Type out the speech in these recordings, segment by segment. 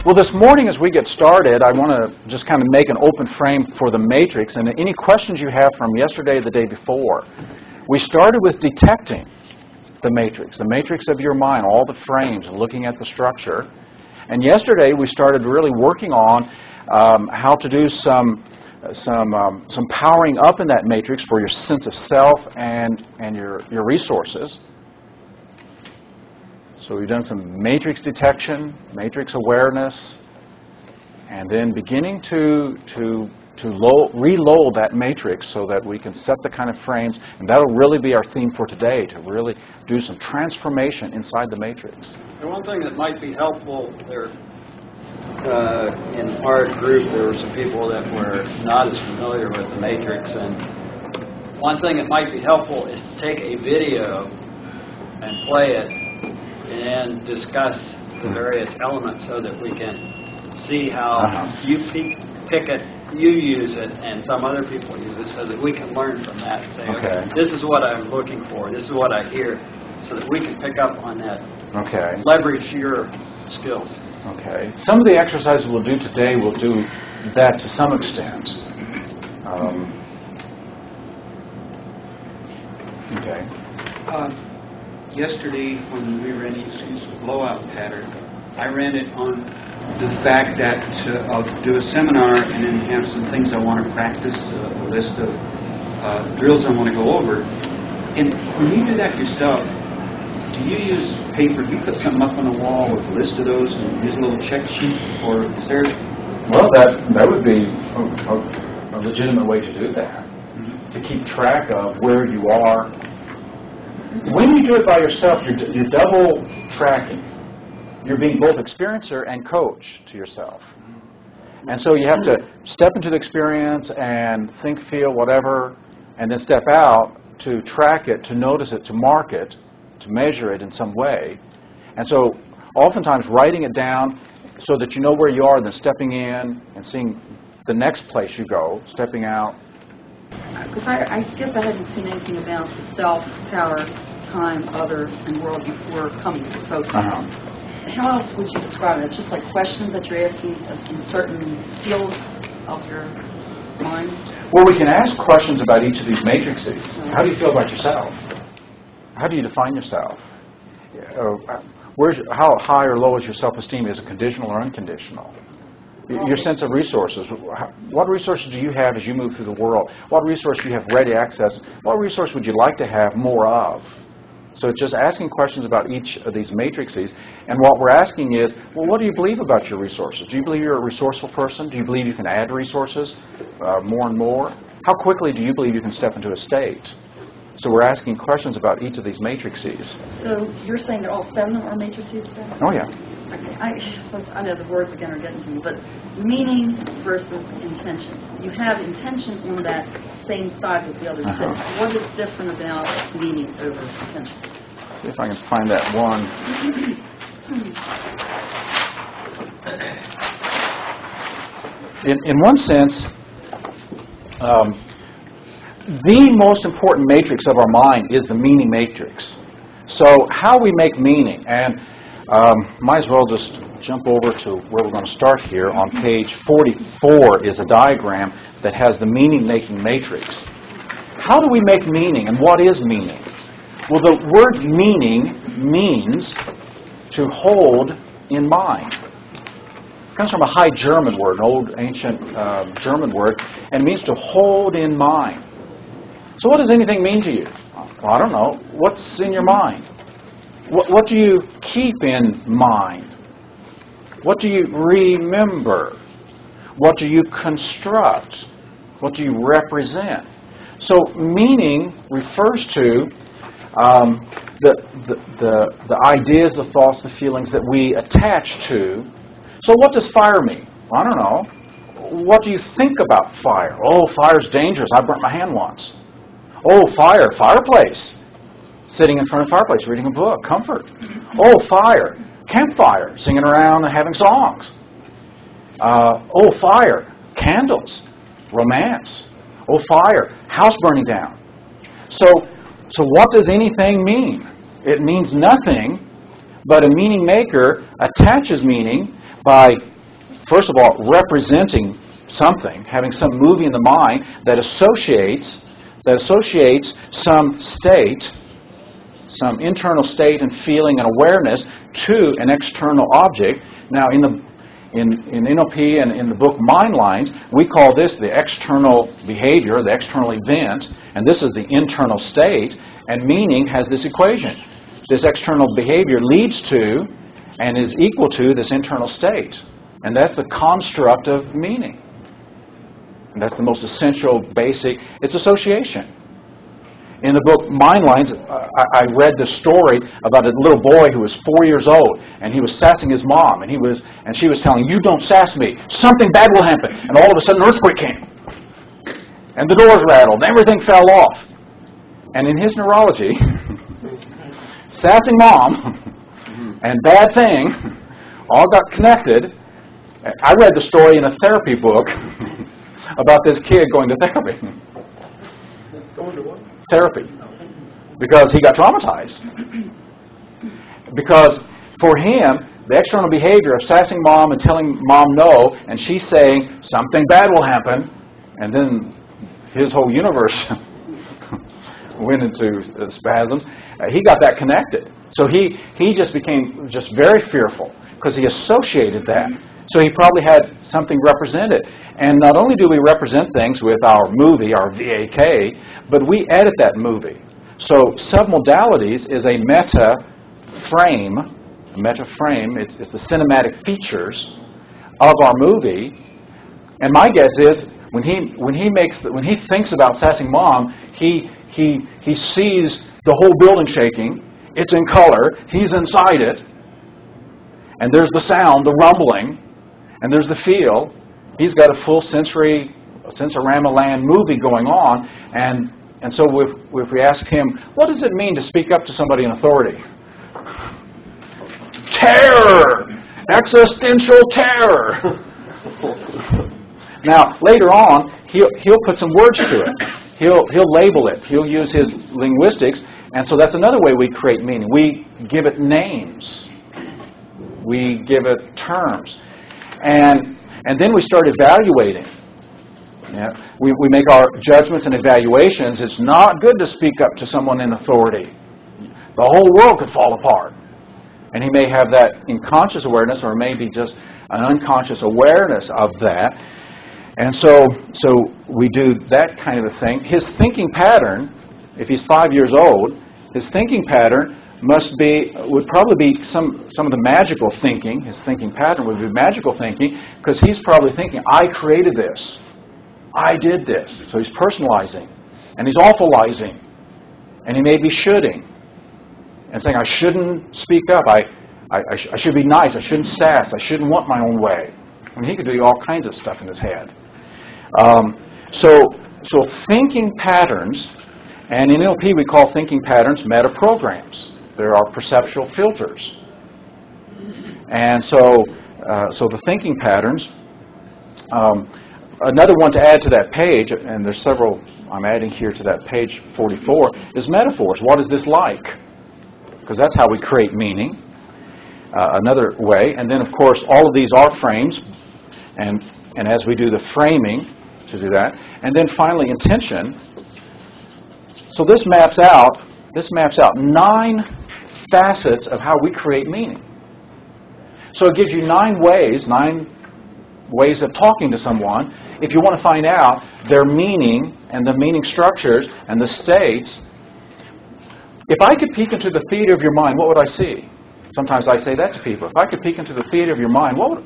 Well, this morning as we get started, I want to just kind of make an open frame for the matrix and any questions you have from yesterday or the day before. We started with detecting the matrix of your mind, all the frames, and looking at the structure. And yesterday we started really working on how to do some powering up in that matrix for your sense of self and your resources. So we've done some matrix detection, matrix awareness, and then beginning to reload that matrix so that we can set the kind of frames, and that'll really be our theme for today, to really do some transformation inside the matrix. And one thing that might be helpful there, in our group there were some people that were not as familiar with the matrix, and one thing that might be helpful is to take a video and play it and discuss the various elements so that we can see how you pick it, you use it, and some other people use it, so that we can learn from that and say, okay, this is what I'm looking for, this is what I hear, so that we can pick up on that, leverage your skills. Okay. Some of the exercises we'll do today will do that to some extent. Yesterday, when we ran each blowout pattern, I ran it on the fact that I'll do a seminar and then have some things I want to practice, a list of drills I want to go over. And when you do that yourself, do you use paper? Do you put something up on the wall with a list of those and use a little check sheet? Or is there... Well, that would be a legitimate way to do that, to keep track of where you are. When you do it by yourself, you're double tracking. You're being both experiencer and coach to yourself. And so you have to step into the experience and think, feel, whatever, and then step out to track it, to notice it, to mark it, to measure it in some way. And so oftentimes writing it down so that you know where you are, then stepping in and seeing the next place you go, stepping out. Because I guess I hadn't seen anything about the self, power, time, other, and world before coming. So how else would you describe it? It's just like questions that you're asking in certain fields of your mind? Well, we can ask questions about each of these matrices. How do you feel about yourself? How do you define yourself? How high or low is your self-esteem? Is it conditional or unconditional? Your sense of resources. What resources do you have as you move through the world? What resource do you have ready access? What resource would you like to have more of? So it's just asking questions about each of these matrices. And what we're asking is, well, what do you believe about your resources? Do you believe you're a resourceful person? Do you believe you can add resources more and more? How quickly do you believe you can step into a state? So we're asking questions about each of these matrices. So you're saying that all 7 are matrices? Oh, yeah. Okay. I know the words again are getting to me, but meaning versus intention. You have intention on that same side with the other 6. What is different about meaning over intention? See if I can find that one. In one sense, the most important matrix of our mind is the meaning matrix. So how we make meaning, and might as well just jump over to where we're going to start here. On page 44 is a diagram that has the meaning-making matrix. How do we make meaning, and what is meaning? Well, the word meaning means to hold in mind. It comes from a High German word, an old ancient German word, and it means to hold in mind. So what does anything mean to you? Well, I don't know. What's in your mind? What do you keep in mind? What do you remember? What do you construct? What do you represent? So meaning refers to the ideas, the thoughts, the feelings that we attach to. So what does fire mean? Well, I don't know. What do you think about fire? Oh, fire's dangerous. I burnt my hand once. Oh, fire, fireplace. Sitting in front of the fireplace, reading a book, comfort. Oh, fire, campfire, singing around and having songs. Oh, fire, candles, romance. Oh, fire, house burning down. So what does anything mean? It means nothing, but a meaning maker attaches meaning by, first of all, representing something, having some movie in the mind that associates some state, some internal state and feeling and awareness to an external object. Now, in NLP and in the book Mind Lines, we call this the external behavior, the external event, and this is the internal state, and meaning has this equation. This external behavior leads to and is equal to this internal state, and that's the construct of meaning. And that's the most essential, basic. It's association. In the book Mind Lines, I read the story about a little boy who was 4 years old, and he was sassing his mom, and she was telling him, "You don't sass me. Something bad will happen." And all of a sudden, an earthquake came, and the doors rattled, and everything fell off. And in his neurology, sassing mom and bad thing all got connected. I read the story in a therapy book about this kid going to therapy. Going to what? Therapy. Because he got traumatized. Because for him, the external behavior of sassing mom and telling mom no, and she's saying something bad will happen, and then his whole universe went into spasms. He got that connected. So he just became just very fearful because he associated that. So he probably had something represented. And not only do we represent things with our movie, our VAK, but we edit that movie. So submodalities is a meta frame. It's the cinematic features of our movie. And my guess is when he thinks about sassing mom, he sees the whole building shaking. It's in color. He's inside it. And there's the sound, the rumbling. And there's the feel. He's got a full sensorama land movie going on. And so if we ask him, what does it mean to speak up to somebody in authority? Terror! Existential terror! Now, later on, he'll put some words to it. He'll label it. He'll use his linguistics. And so that's another way we create meaning. We give it names. We give it terms. And then we start evaluating. Yeah. We make our judgments and evaluations. It's not good to speak up to someone in authority. The whole world could fall apart. And he may have that in conscious awareness, or maybe just an unconscious awareness of that. And so we do that kind of a thing. His thinking pattern, if he's 5 years old, his thinking pattern would probably be some of the magical thinking. His thinking pattern would be magical thinking, because he's probably thinking, I created this. I did this. So he's personalizing. And he's awfulizing. And he may be shoulding. And saying, I shouldn't speak up. I should be nice. I shouldn't sass. I shouldn't want my own way. I mean, he could do all kinds of stuff in his head. So thinking patterns, and in NLP we call thinking patterns meta-programs. There are perceptual filters. And so the thinking patterns, another one to add to that page, and there's several I'm adding here to that page 44, is metaphors. What is this like? Because that's how we create meaning. Another way. And then, of course, all of these are frames. And as we do the framing, to do that. And then finally, intention. So this maps out 9 facets of how we create meaning. So it gives you 9 ways of talking to someone. If you want to find out their meaning and the meaning structures and the states, if I could peek into the theater of your mind, what would I see? Sometimes I say that to people. If I could peek into the theater of your mind, what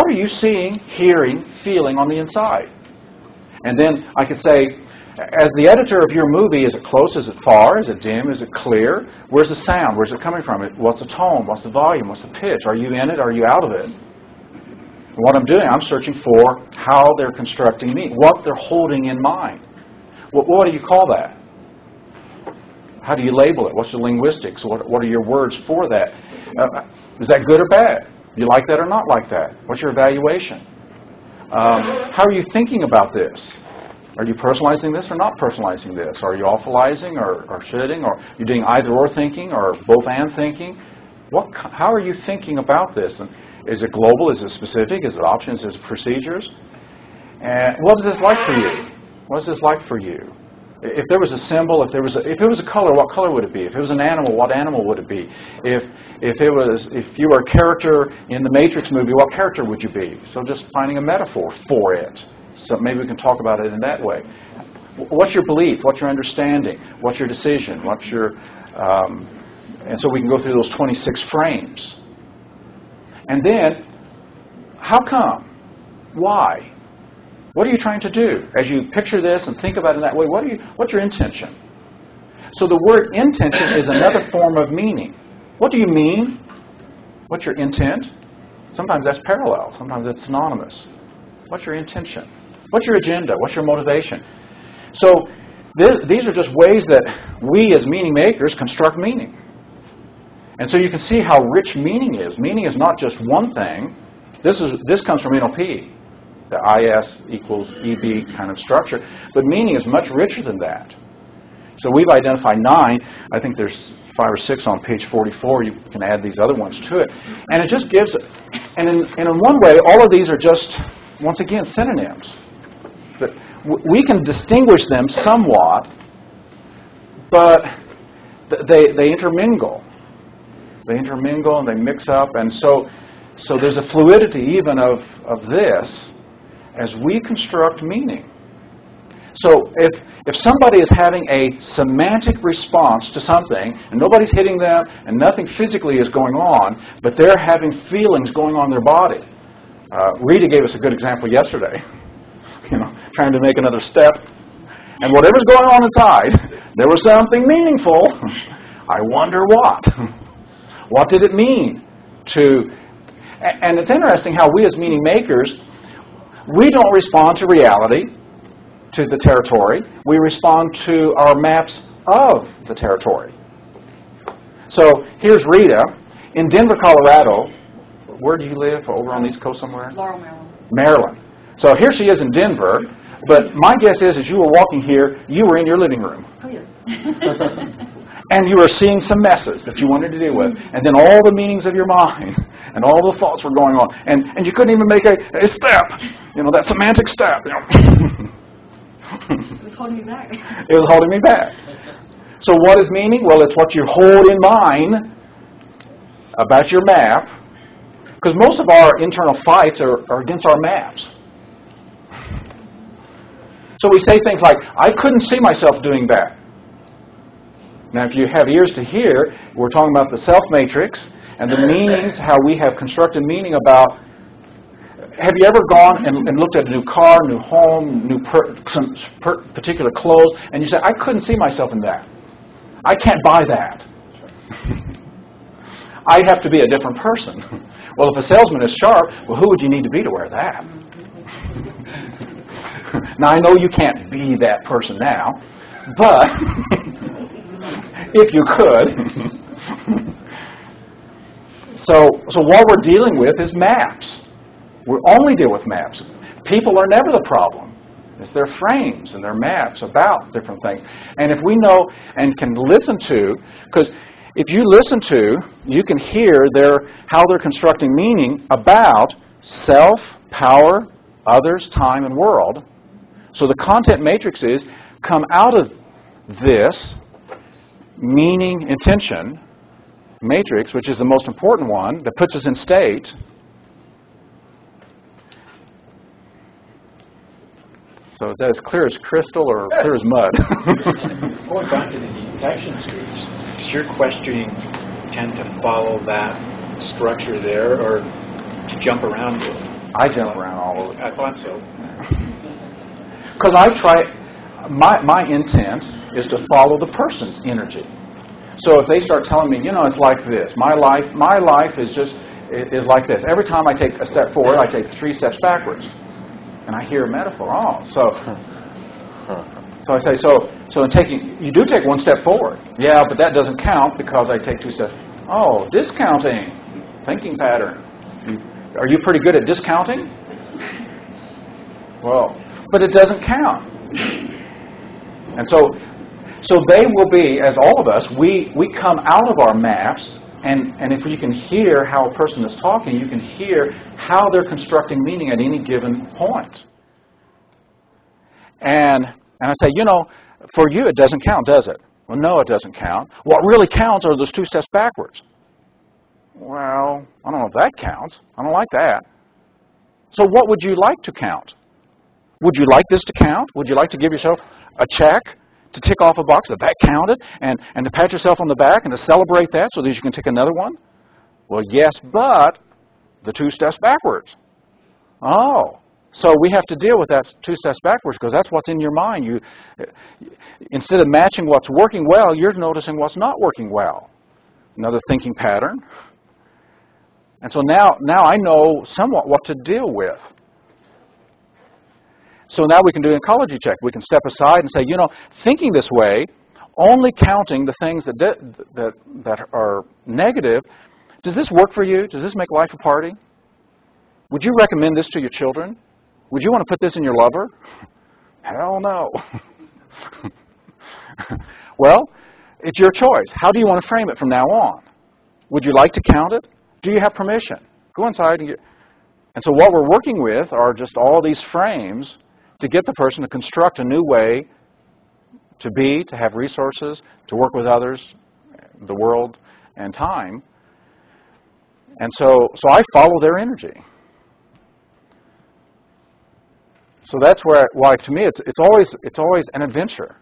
are you seeing, hearing, feeling on the inside? And then I could say, as the editor of your movie, is it close? Is it far? Is it dim? Is it clear? Where's the sound? Where's it coming from? What's the tone? What's the volume? What's the pitch? Are you in it? Are you out of it? What I'm doing, I'm searching for how they're constructing me, what they're holding in mind. What do you call that? How do you label it? What's the linguistics? What are your words for that? Is that good or bad? Do you like that or not like that? What's your evaluation? How are you thinking about this? Are you personalizing this or not personalizing this? Are you awfulizing or shoulding? Or you're doing either or thinking or both and thinking? How are you thinking about this? Is it global? Is it specific? Is it options? Is it procedures? And what is this like for you? What is this like for you? If there was a symbol, if it was a color, what color would it be? If it was an animal, what animal would it be? If you were a character in the Matrix movie, what character would you be? So just finding a metaphor for it. So maybe we can talk about it in that way. What's your belief? What's your understanding? What's your decision? What's your and so we can go through those 26 frames. And then, how come? Why? What are you trying to do? As you picture this and think about it in that way, what's your intention? So the word intention is another form of meaning. What do you mean? What's your intent? Sometimes that's parallel. Sometimes it's synonymous. What's your intention? What's your agenda? What's your motivation? So these are just ways that we as meaning makers construct meaning. And so you can see how rich meaning is. Meaning is not just one thing. This comes from NLP, the IS equals EB kind of structure. But meaning is much richer than that. So we've identified 9. I think there's 5 or 6 on page 44. You can add these other ones to it. And it just gives, and in one way, all of these are just, once again, synonyms. But we can distinguish them somewhat, but they intermingle. They intermingle and they mix up. And so there's a fluidity even of this as we construct meaning. So if somebody is having a semantic response to something, and nobody's hitting them, and nothing physically is going on, but they're having feelings going on in their body. Rita gave us a good example yesterday. Trying to make another step. And whatever's going on inside, there was something meaningful. I wonder what. What did it mean to... And it's interesting how we as meaning makers, we don't respond to reality, to the territory. We respond to our maps of the territory. So here's Rita in Denver, Colorado. Where do you live? Over on the East Coast somewhere? Laurel, Maryland. Maryland. So here she is in Denver. But my guess is, as you were walking here, you were in your living room. Oh, yes. And you were seeing some messes that you wanted to deal with. And then all the meanings of your mind and all the thoughts were going on. And you couldn't even make a step. That semantic step. It was holding me back. It was holding me back. So what is meaning? Well, it's what you hold in mind about your map. Because most of our internal fights are against our maps. So we say things like, I couldn't see myself doing that. Now, if you have ears to hear, we're talking about the self matrix and the meanings, how we have constructed meaning about. Have you ever gone and looked at a new car, new home, some particular clothes, and you say, I couldn't see myself in that. I can't buy that. I have to be a different person. Well, if a salesman is sharp, well, who would you need to be to wear that? Now, I know you can't be that person now, but if you could. So what we're dealing with is maps. We only deal with maps. People are never the problem. It's their frames and their maps about different things. And if we know and can listen to, because if you listen to, you can hear how they're constructing meaning about self, power, others, time, and world. So the content matrices come out of this meaning intention matrix, which is the most important one, that puts us in state. So is that as clear as crystal or clear as mud? Going back to the detection stage, does your questioning tend to follow that structure there, or to jump around it? I jump around all over. I thought so. Because my intent is to follow the person's energy. So if they start telling me, it's like this. My life is like this. Every time I take a step forward, I take 3 steps backwards. And I hear a metaphor. So I say, you do take 1 step forward. Yeah, but that doesn't count because I take 2 steps. Oh, discounting, thinking pattern. Are you pretty good at discounting? Well, but it doesn't count. And so they will be, as all of us, we come out of our maps And if you can hear how a person is talking, you can hear how they're constructing meaning at any given point. And I say, for you it doesn't count, does it? Well, no, it doesn't count. What really counts are those 2 steps backwards. Well, I don't know if that counts. I don't like that. So what would you like to count? Would you like this to count? Would you like to give yourself a check to tick off a box that counted and to pat yourself on the back and to celebrate that so that you can tick another one? Well, yes, but the 2 steps backwards. Oh, so we have to deal with that 2 steps backwards because that's what's in your mind. You, instead of matching what's working well, you're noticing what's not working well. Another thinking pattern. And so now I know somewhat what to deal with. So now we can do an ecology check. We can step aside and say, thinking this way, only counting the things that are negative, does this work for you? Does this make life a party? Would you recommend this to your children? Would you want to put this in your lover? Hell no. Well, it's your choice. How do you want to frame it from now on? Would you like to count it? Do you have permission? Go inside and so what we're working with are just all these frames to get the person to construct a new way to be, to have resources, to work with others, the world, and time. And so I follow their energy. So that's why to me it's always an adventure.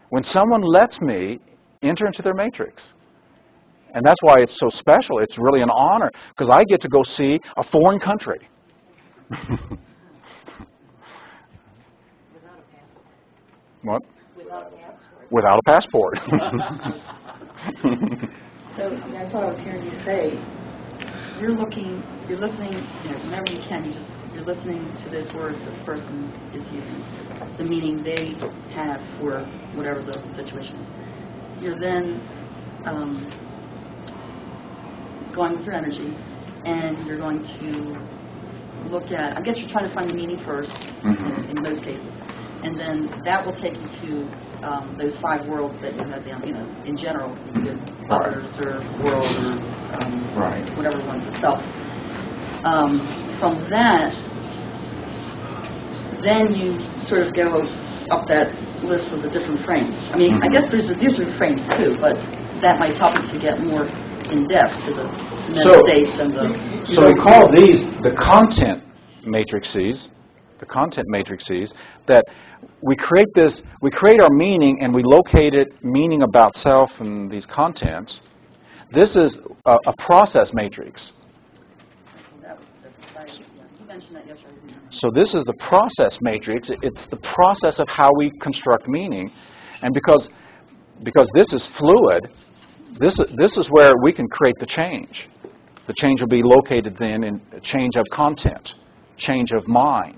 When someone lets me enter into their matrix. And that's why it's so special. It's really an honor because I get to go see a foreign country. What? Without a passport. So I thought I was hearing you say, you're listening, whenever you can, you're listening to those words that the person is using, the meaning they have for whatever the situation is. You're then going with your energy, and you're going to look at, I guess you're trying to find the meaning first, in most cases. And then that will take you to those 5 worlds that you have down, in general, others or world or whatever one's itself. From that, then you sort of go up that list of the different frames. I mean, I guess there's different frames too, but that might help you to get more in depth to the mental states and the... So we call these the content matrices. The content matrices, that we create our meaning and we locate it, meaning about self and these contents. This is a process matrix. You mentioned that yesterday. So this is the process matrix. It's the process of how we construct meaning. And because this is fluid, this is where we can create the change. The change will be located then in a change of content, change of mind,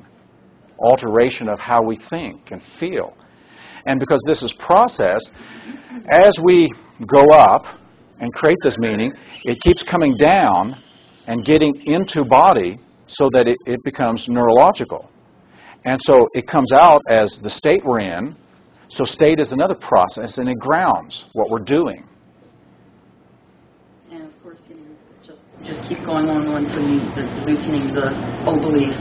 alteration of how we think and feel. And because this is process, as we go up and create this meaning, it keeps coming down and getting into body so that it becomes neurological. And so it comes out as the state we're in. So state is another process, and it grounds what we're doing. And of course, just keep going on until you loosening the old beliefs.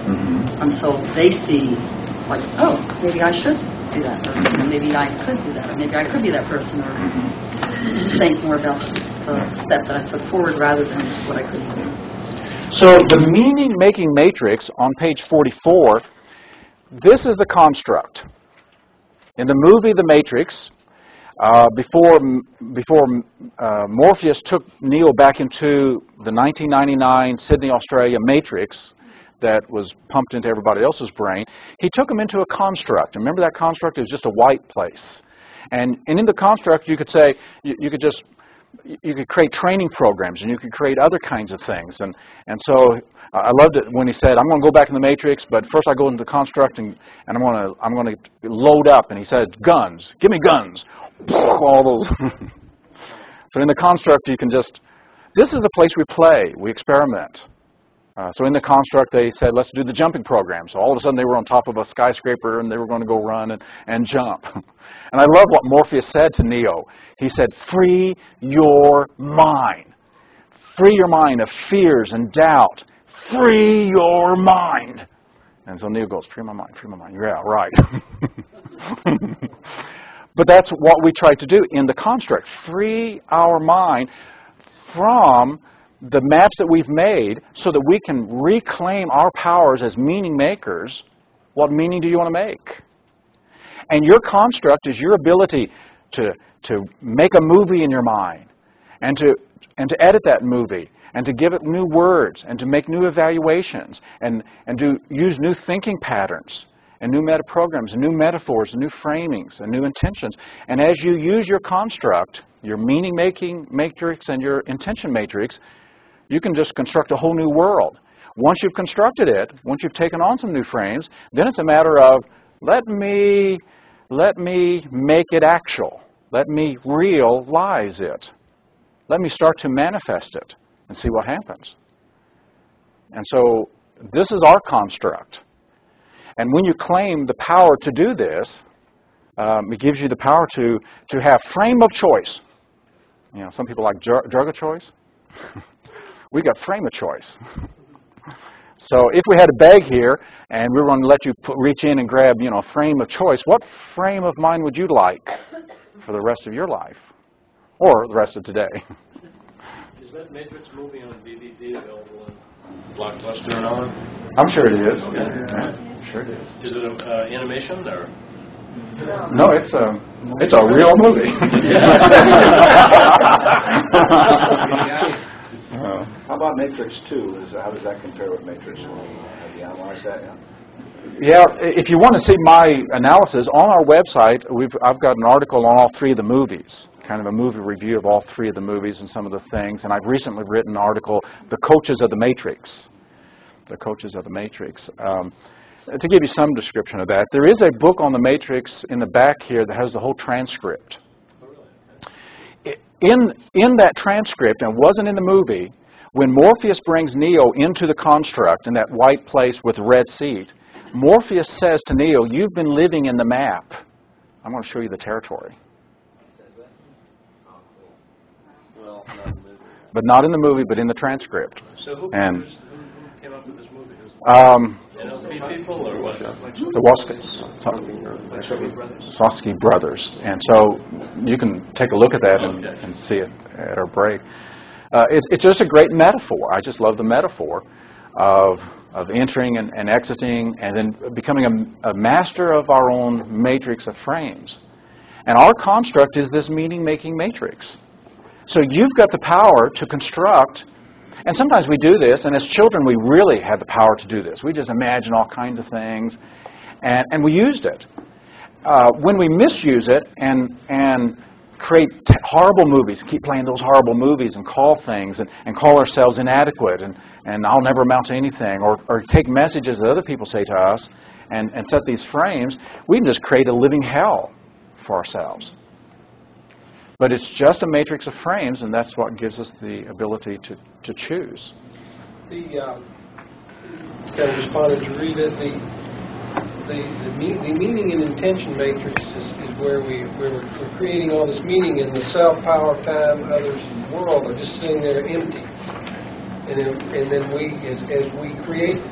Until they see, like, oh, maybe I should do that, or maybe I could do that, or maybe I could be that person, or think more about the step that I took forward rather than what I couldn't do. So the meaning-making matrix on page 44, this is the construct. In the movie The Matrix, before Morpheus took Neo back into the 1999 Sydney, Australia Matrix, that was pumped into everybody else's brain, he took them into a construct. Remember that construct? It was just a white place. And in the construct, you could say, you could create training programs, and you could create other kinds of things. And so I loved it when he said, I'm going to go back in the Matrix, but first I go into the construct, and I'm going to load up. And he said, guns. Give me guns. All those. So in the construct, you can just, this is the place we play. We experiment. So in the construct, they said, let's do the jumping program. So all of a sudden, they were on top of a skyscraper, and they were going to go run and jump. And I love what Morpheus said to Neo. He said, free your mind. Free your mind of fears and doubt. Free your mind. And so Neil goes, free my mind, free my mind. Yeah, right. But that's what we try to do in the construct. Free our mind from the maps that we've made so that we can reclaim our powers as meaning makers. What meaning do you want to make? And your construct is your ability to make a movie in your mind and to edit that movie and to give it new words and to make new evaluations and to use new thinking patterns and new metaprograms and new metaphors and new framings and new intentions. And as you use your construct, your meaning-making matrix and your intention matrix, you can just construct a whole new world. Once you've constructed it, once you've taken on some new frames, then it's a matter of let me make it actual. Let me realize it. Let me start to manifest it and see what happens. And so this is our construct. And when you claim the power to do this, it gives you the power to have frame of choice. You know, some people like drug of choice. We got frame of choice. So if we had a bag here and we were going to let you reach in and grab, frame of choice, what frame of mind would you like for the rest of your life or the rest of today? Is that Matrix movie on DVD available in Blockbuster and all? I'm sure it is. Okay. Yeah, sure it is. Is it animation or? No, it's a real movie. How about Matrix 2? How does that compare with Matrix 1? Have you analyzed that yet? Yeah, if you want to see my analysis, on our website, I've got an article on all three of the movies, kind of a movie review of all three of the movies and some of the things. And I've recently written an article, The Coaches of the Matrix. The Coaches of the Matrix. To give you some description of that, there is a book on the Matrix in the back here that has the whole transcript. In that transcript, and it wasn't in the movie, when Morpheus brings Neo into the construct in that white place with the red seat, Morpheus says to Neo, you've been living in the map. I'm going to show you the territory. Well, not in the movie. But not in the movie, but in the transcript. So who And came up with this movie? the people or what? Wachowski brothers. And so you can take a look at that and see it at our break. It's just a great metaphor. I just love the metaphor of entering and exiting and then becoming a master of our own matrix of frames. And our construct is this meaning-making matrix. So you've got the power to construct, and sometimes we do this, and as children we really had the power to do this. We just imagine all kinds of things, and we used it. When we misuse it and create horrible movies, keep playing those horrible movies and call things and call ourselves inadequate and I'll never amount to anything, or take messages that other people say to us and set these frames, we can just create a living hell for ourselves. But it's just a matrix of frames, and that's what gives us the ability to choose. The kind of responded to read it. The meaning and intention matrix is where we're creating all this meaning, and the self, power, time, others, and world are just sitting there empty. And then we, as we create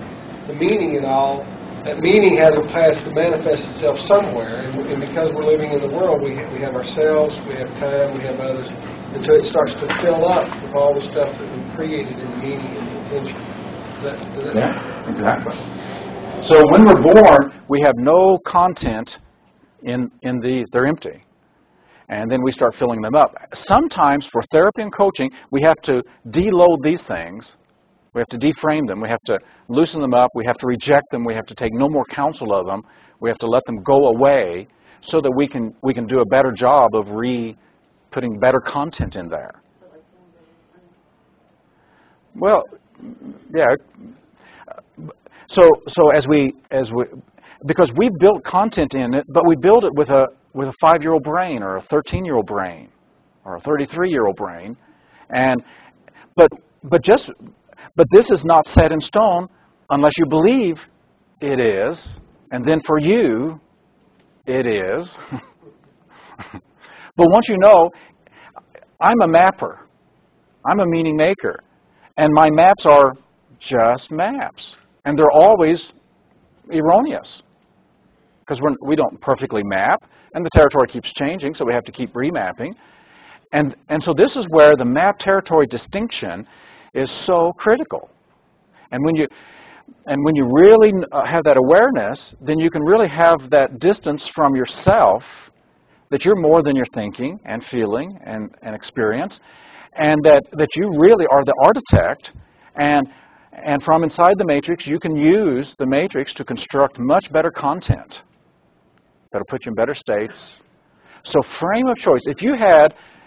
the meaning in all, that meaning has a path to manifest itself somewhere. And because we're living in the world, we have ourselves, we have time, we have others, and so it starts to fill up with all the stuff that we've created in the meaning and intention. Yeah, exactly. So when we're born, we have no content in these. They're empty. And then we start filling them up. Sometimes for therapy and coaching, we have to deload these things. We have to deframe them. We have to loosen them up. We have to reject them. We have to take no more counsel of them. We have to let them go away so that we can do a better job of putting better content in there. Well, yeah. So because we built content in it, but we build it with a 5-year-old brain or a 13-year-old brain or a 33-year-old brain, but this is not set in stone unless you believe it is, and then for you, it is. But once you know, I'm a mapper, I'm a meaning maker, And my maps are just maps. And they're always erroneous. Because we don't perfectly map, and the territory keeps changing, so we have to keep remapping. And so this is where the map-territory distinction is so critical. And when you really have that awareness, then you can really have that distance from yourself, that you're more than your thinking and feeling and experience, and that you really are the architect, and from inside the matrix, you can use the matrix to construct much better content that'll put you in better states. So frame of choice.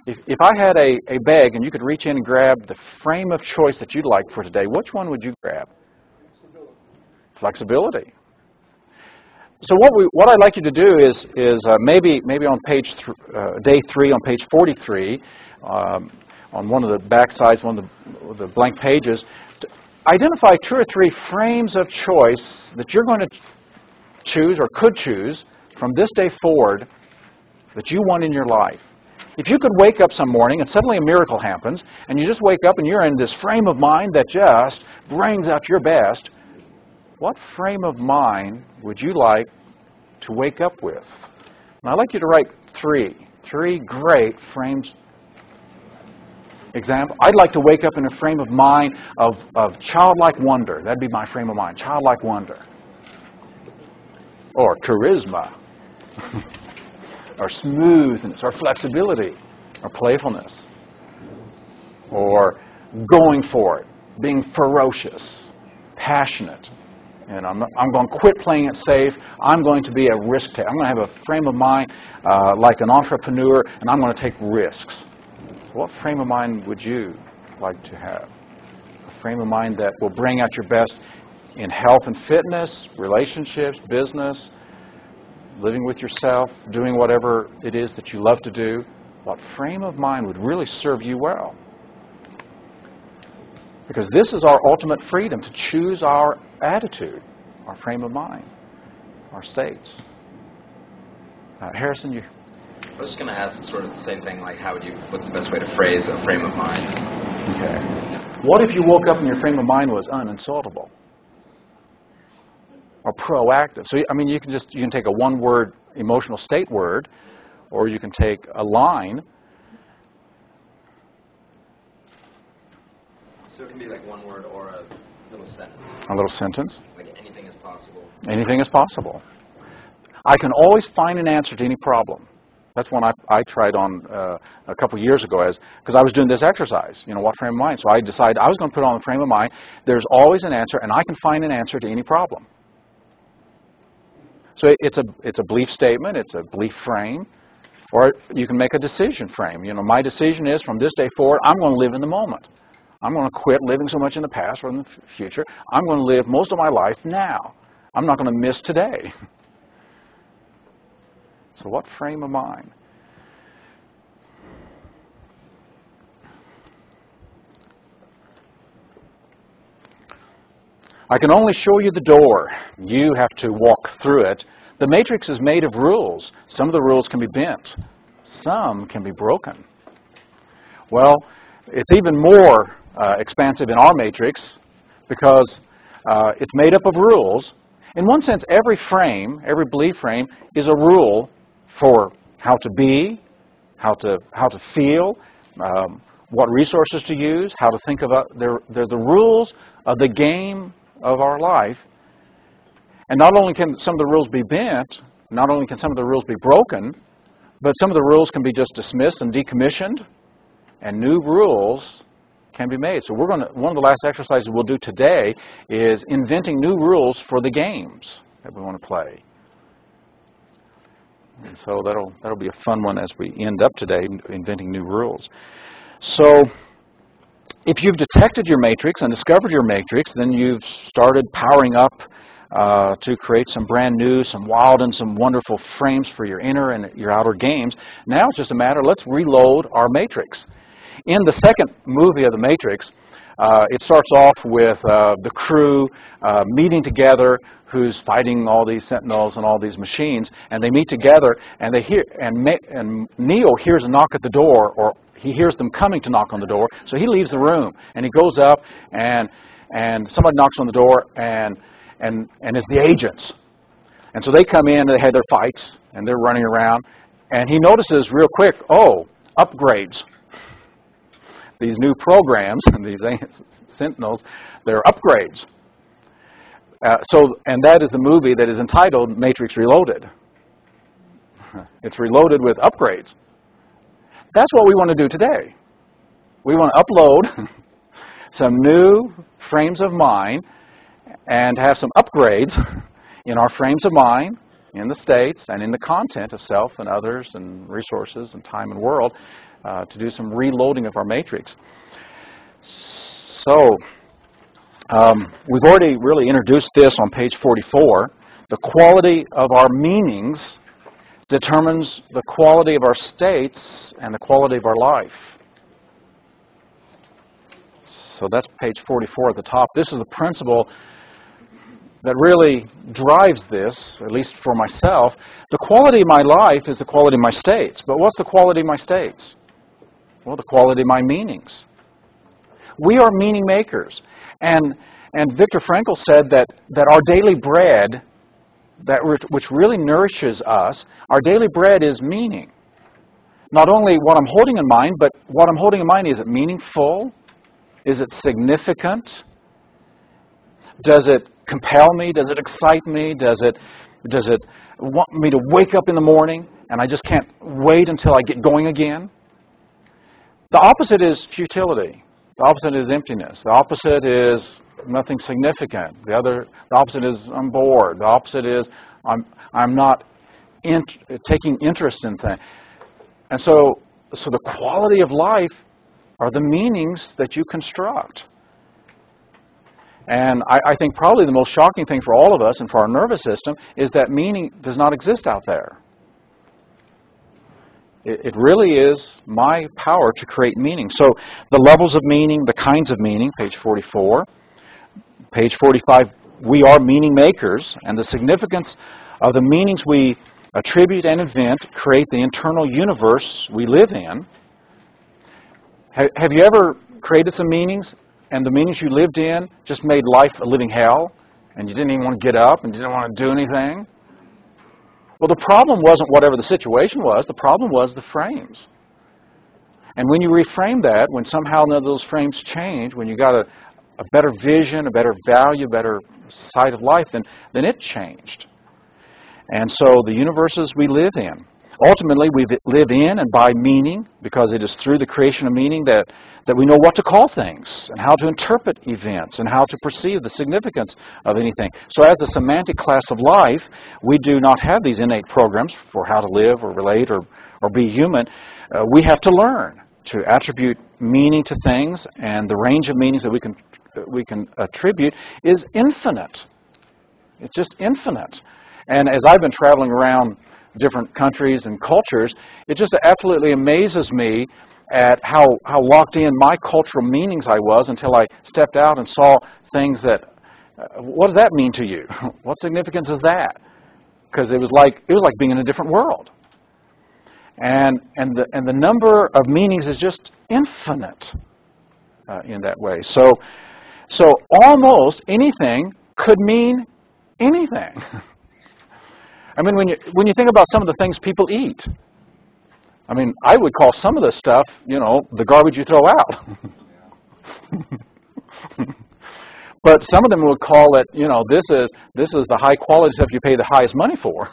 If I had a bag and you could reach in and grab the frame of choice that you'd like for today, which one would you grab? Flexibility. So what I'd like you to do is maybe on day 3 on page 43, on one of the back sides, one of the blank pages, to identify 2 or 3 frames of choice that you're going to choose or could choose from this day forward that you want in your life. If you could wake up some morning and suddenly a miracle happens, and you just wake up and you're in this frame of mind that just brings out your best, what frame of mind would you like to wake up with? And I'd like you to write 3 great frames. Example, I'd like to wake up in a frame of mind of childlike wonder. That'd be my frame of mind, childlike wonder. Or charisma. Or smoothness, or flexibility, or playfulness. Or going for it, being ferocious, passionate. And I'm going to quit playing it safe. I'm going to be a risk taker. I'm going to have a frame of mind like an entrepreneur, and I'm going to take risks. So what frame of mind would you like to have? A frame of mind that will bring out your best in health and fitness, relationships, business, living with yourself, doing whatever it is that you love to do. What frame of mind would really serve you well? Because this is our ultimate freedom, to choose our attitude, our frame of mind, our states. Harrison, you... I was just going to ask sort of the same thing, like what's the best way to phrase a frame of mind? Okay. What if you woke up and your frame of mind was uninsultable? Or proactive? So, I mean, you can take a one-word emotional state word, or you can take a line. So it can be like one word or a little sentence. A little sentence? Like anything is possible. Anything is possible. I can always find an answer to any problem. That's one I tried on a couple years ago because I was doing this exercise, what frame of mind. So I decided I was going to put on the frame of mind, there's always an answer, and I can find an answer to any problem. So it's a belief statement, it's a belief frame, or you can make a decision frame. My decision is from this day forward, I'm going to live in the moment. I'm going to quit living so much in the past or in the future. I'm going to live most of my life now. I'm not going to miss today. So what frame of mind? I can only show you the door. You have to walk through it. The matrix is made of rules. Some of the rules can be bent. Some can be broken. Well, it's even more expansive in our matrix because it's made up of rules. In one sense, every belief frame is a rule for how to be, how to feel, what resources to use, how to think about. They're the rules of the game of our life. And not only can some of the rules be bent, not only can some of the rules be broken, but some of the rules can be just dismissed and decommissioned, and new rules can be made. So one of the last exercises we'll do today is inventing new rules for the games that we want to play. And so that'll be a fun one as we end up today, inventing new rules. So if you've detected your matrix and discovered your matrix, then you've started powering up to create some brand new, some wild and some wonderful frames for your inner and your outer games. Now it's just a matter, let's reload our matrix. In the second movie of the Matrix, It starts off with the crew meeting together, who's fighting all these sentinels and all these machines, and they meet together, and they hear, and Neo hears a knock at the door, or he hears them coming to knock on the door, so he leaves the room, and he goes up, and somebody knocks on the door, and it's the agents. And so they come in, and they have their fights, and they're running around, and he notices real quick, oh, upgrades. These new programs, and these sentinels, they're upgrades. And that is the movie that is entitled Matrix Reloaded. It's reloaded with upgrades. That's what we want to do today. We want to upload some new frames of mind and have some upgrades in our frames of mind, in the states, and in the content of self and others and resources and time and world to do some reloading of our matrix. So, we've already really introduced this on page 44. The quality of our meanings determines the quality of our states and the quality of our life. So that's page 44 at the top. This is the principle that really drives this, at least for myself. The quality of my life is the quality of my states. But what's the quality of my states? Well, the quality of my meanings. We are meaning makers. And Viktor Frankl said that our daily bread, which really nourishes us, our daily bread is meaning. Not only what I'm holding in mind, but what I'm holding in mind, is it meaningful? Is it significant? Does it compel me? Does it excite me? Does it want me to wake up in the morning and I just can't wait until I get going again? The opposite is futility. The opposite is emptiness. The opposite is nothing significant. The opposite is I'm bored. The opposite is I'm not taking interest in things. And so the quality of life are the meanings that you construct. And I think probably the most shocking thing for all of us and for our nervous system is that meaning does not exist out there. It really is my power to create meaning. So the levels of meaning, the kinds of meaning, page 44. Page 45, we are meaning makers, and the significance of the meanings we attribute and invent create the internal universe we live in. Have you ever created some meanings, and the meanings you lived in just made life a living hell, and you didn't even want to get up, and you didn't want to do anything? Well, the problem wasn't whatever the situation was. The problem was the frames. And when you reframe that, when somehow none of those frames change, when you got a better vision, a better value, a better sight of life, then it changed. And so the universes we live in, ultimately we live in and by meaning, because it is through the creation of meaning that we know what to call things and how to interpret events and how to perceive the significance of anything. So as a semantic class of life, we do not have these innate programs for how to live or relate or be human. We have to learn to attribute meaning to things, and the range of meanings that we can attribute is infinite. It's just infinite. And as I've been traveling around different countries and cultures, it just absolutely amazes me at how locked in my cultural meanings I was until I stepped out and saw things that, what does that mean to you? What significance is that? Because it was like being in a different world. And the number of meanings is just infinite in that way. So almost anything could mean anything. I mean, when you think about some of the things people eat, I mean, I would call some of this stuff, the garbage you throw out. But some of them would call it, this is the high quality stuff you pay the highest money for.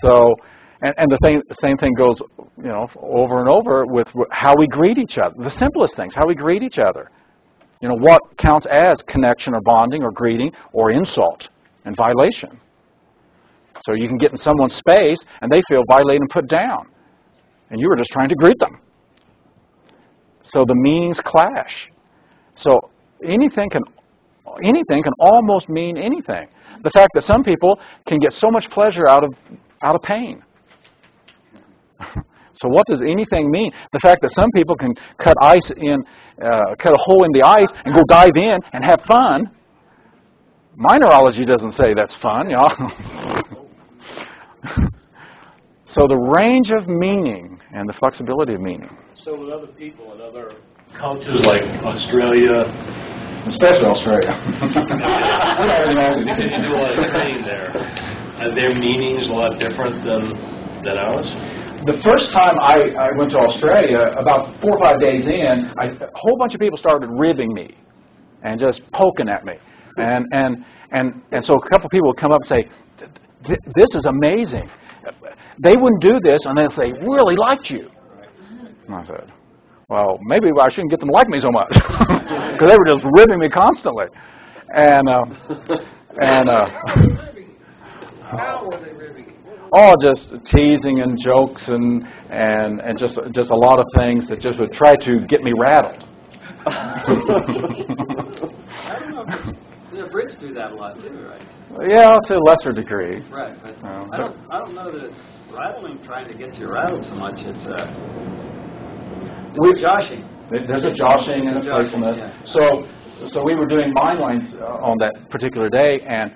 So, and the same thing goes, over and over with how we greet each other. The simplest things, how we greet each other. What counts as connection or bonding or greeting or insult and violation. So you can get in someone's space and they feel violated and put down. And you were just trying to greet them. So the meanings clash. So anything can almost mean anything. The fact that some people can get so much pleasure out of pain. So what does anything mean? The fact that some people can cut a hole in the ice and go dive in and have fun. My neurology doesn't say that's fun, y'all. So the range of meaning and the flexibility of meaning. So with other people and other cultures like Australia, Especially Australia. you do a lot of training there. Are their meanings a lot different than ours? The first time I went to Australia, about 4 or 5 days in, a whole bunch of people started ribbing me and just poking at me. And so a couple of people would come up and say, this is amazing. They wouldn't do this unless they really liked you. And I said, well, maybe I shouldn't get them to like me so much. Because they were just ribbing me constantly. How were they ribbing? Oh, just teasing and jokes and just a lot of things that just would try to get me rattled. I don't know if the Brits do that a lot too, right? Yeah, to a lesser degree. Right, but I don't know that it's rattling, trying to get you rattled so much. It's joshing. There's a joshing and a playfulness. Yeah. So we were doing mind lines on that particular day, and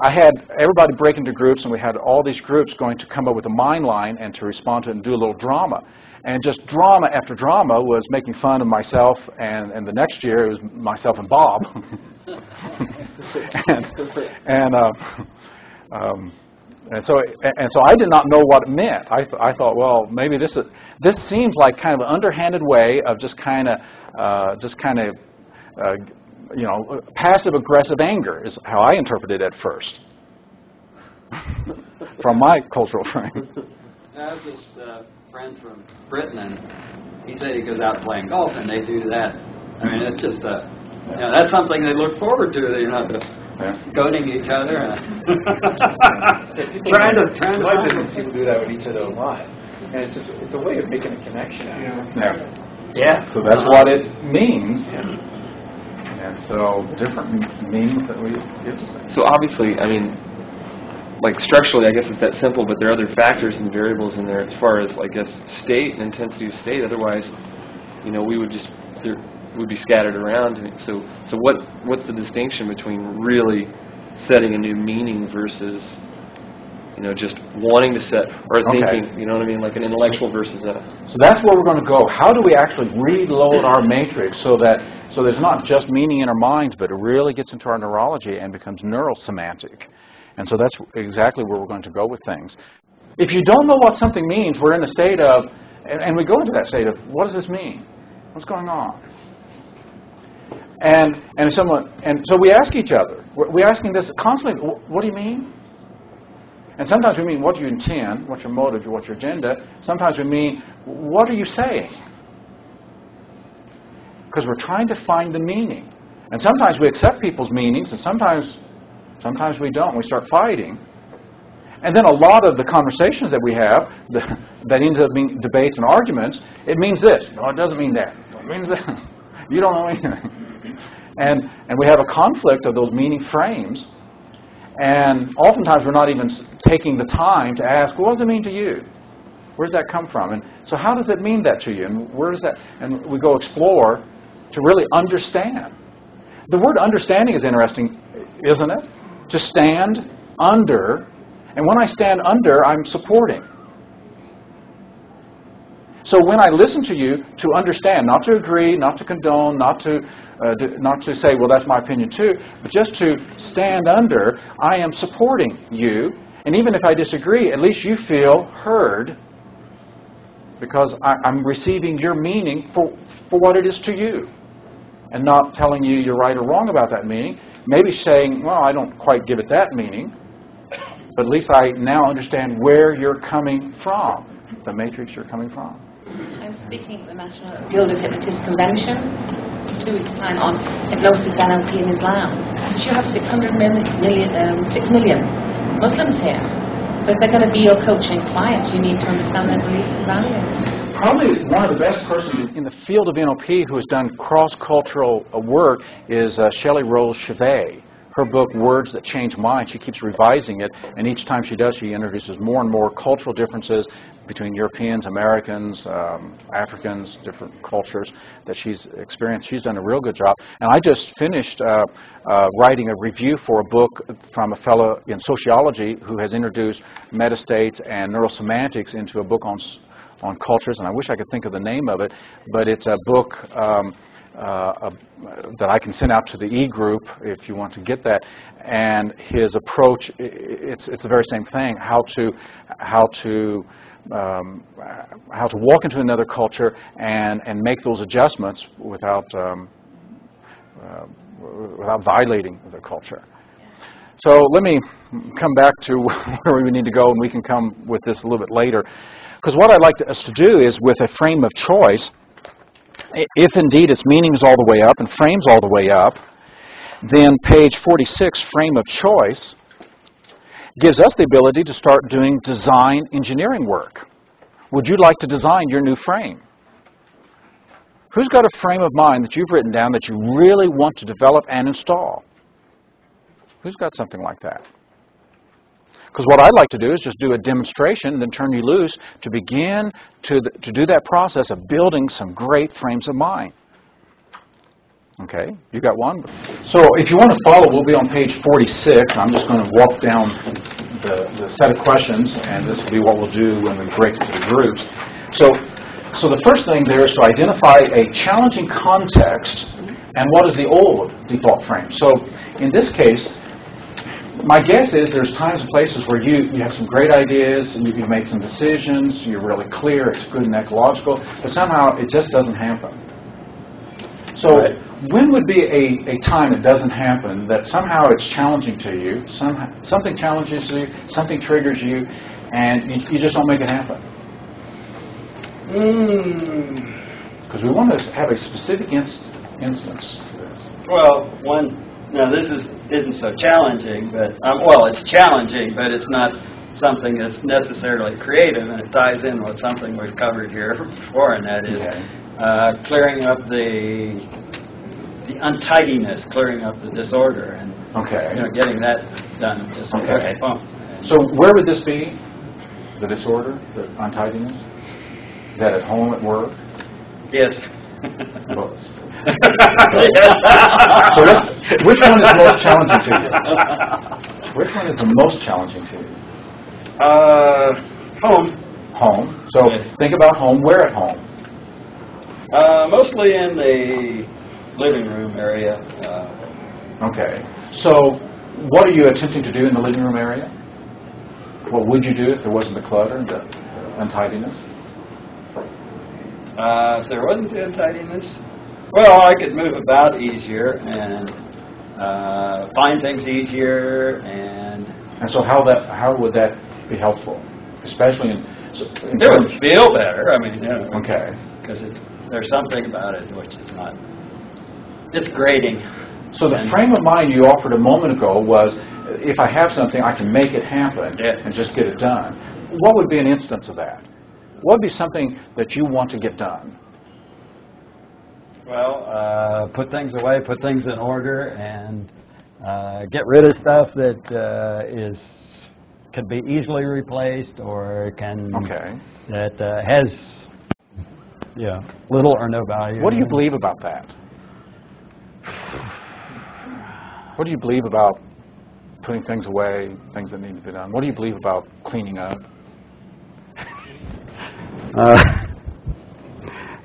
I had everybody break into groups, and we had all these groups going to come up with a mind line and to respond to it and do a little drama. And just drama after drama was making fun of myself, and the next year it was myself and Bob. And so I did not know what it meant. I thought, well, maybe this seems like kind of an underhanded way of just kind of passive aggressive anger is how I interpreted it at first, from my cultural frame. I have this friend from Britain, and he said he goes out playing golf, and they do that. I mean, it's just that's something they look forward to. They're not goading each other, and trying to. In my business, people do that with each other a lot, and it's a way of making a connection. Yeah. So that's what it means. And so different meanings that we give to things. So obviously, I mean, like structurally, I guess it's that simple, but there are other factors and variables in there as far as, I guess, state and intensity of state. Otherwise, we would be scattered around. And so what's the distinction between really setting a new meaning versus, just wanting to set or thinking, you know what I mean, like an intellectual versus a... So that's where we're going to go. How do we actually reload our matrix so there's not just meaning in our minds, but it really gets into our neurology and becomes neurosemantic? And so that's exactly where we're going to go with things. If you don't know what something means, we're in a state of, and we go into that state of, what does this mean? What's going on? And so we ask each other. We're asking this constantly. What do you mean? And sometimes we mean, what do you intend? What's your motive? What's your agenda? Sometimes we mean, what are you saying? Because we're trying to find the meaning. And sometimes we accept people's meanings, and sometimes we don't. We start fighting. And then a lot of the conversations that we have that ends up being debates and arguments, it means this. No, it doesn't mean that. It means that. You don't know anything. And we have a conflict of those meaning frames. And oftentimes we're not even taking the time to ask, well, what does it mean to you? Where does that come from? And so how does it mean that to you? And where does that? And we go explore to really understand. The word understanding is interesting, isn't it? To stand under. And when I stand under, I'm supporting. So when I listen to you, to understand, not to agree, not to condone, not to say, well, that's my opinion too, but just to stand under, I am supporting you. And even if I disagree, at least you feel heard because I'm receiving your meaning for what it is to you. And not telling you you're right or wrong about that meaning. Maybe saying, well, I don't quite give it that meaning, but at least I now understand where you're coming from, the matrix you're coming from. I'm speaking at the National Guild of Hypnotists Convention in 2 weeks' time on hypnosis, NLP and Islam. But you have 6 million Muslims here. So if they're going to be your coaching clients, you need to understand their beliefs and values. Probably one of the best persons in the field of NLP who has done cross-cultural work is Shelley Rose Chevet. her book, Words That Change Minds. She keeps revising it, and each time she does, she introduces more and more cultural differences between Europeans, Americans, Africans, different cultures that she's experienced. She's done a real good job. And I just finished writing a review for a book from a fellow in sociology who has introduced metastates and neurosemantics into a book on cultures, and I wish I could think of the name of it, but it's a book that I can send out to the e-group if you want to get that. And his approach, it's the very same thing: how to walk into another culture and make those adjustments without violating the culture. So let me come back to where we need to go, and we can come with this a little bit later. Because what I'd like us to do is, with a frame of choice, if indeed its meaning is all the way up and frame's all the way up, then page 46, frame of choice, gives us the ability to start doing design engineering work. Would you like to design your new frame? Who's got a frame of mind that you've written down that you really want to develop and install? Who's got something like that? Because what I'd like to do is just do a demonstration and then turn you loose to begin to do that process of building some great frames of mind. Okay, you got one? So if you want to follow, we'll be on page 46. I'm just going to walk down the set of questions, and this will be what we'll do when we break into the groups. So the first thing there is to identify a challenging context and what is the old default frame. So in this case, my guess is there's times and places where you have some great ideas, and you make some decisions, you're really clear, it's good and ecological, but somehow it just doesn't happen. So when would be a time it doesn't happen, that somehow it's challenging to you, something challenges you, something triggers you, and you just don't make it happen? Because we want to have a specific instance to this. Well, this isn't so challenging, but it's challenging, but it's not something that's necessarily creative, and it ties in with something we've covered here before, and that is clearing up the untidiness, clearing up the disorder, and getting that done. Just So where would this be? The disorder, the untidiness? Is that at home, at work? Yes. Both. So which one is most challenging to you? Which one is the most challenging to you? Home. Home. So think about home. Where at home? Mostly in the living room area. Okay. So what are you attempting to do in the living room area? What would you do if there wasn't the clutter and the untidiness? If there wasn't the untidiness, well, I could move about easier and find things easier, and so how would that be helpful, especially in it would feel better. I mean, because there's something about it which is not. It's grating. So the frame of mind you offered a moment ago was, if I have something, I can make it happen and just get it done. What would be an instance of that? What would be something that you want to get done? Well, put things away, put things in order, and get rid of stuff that can be easily replaced, or that has little or no value. What do you believe about that? What do you believe about putting things away, things that need to be done? What do you believe about cleaning up?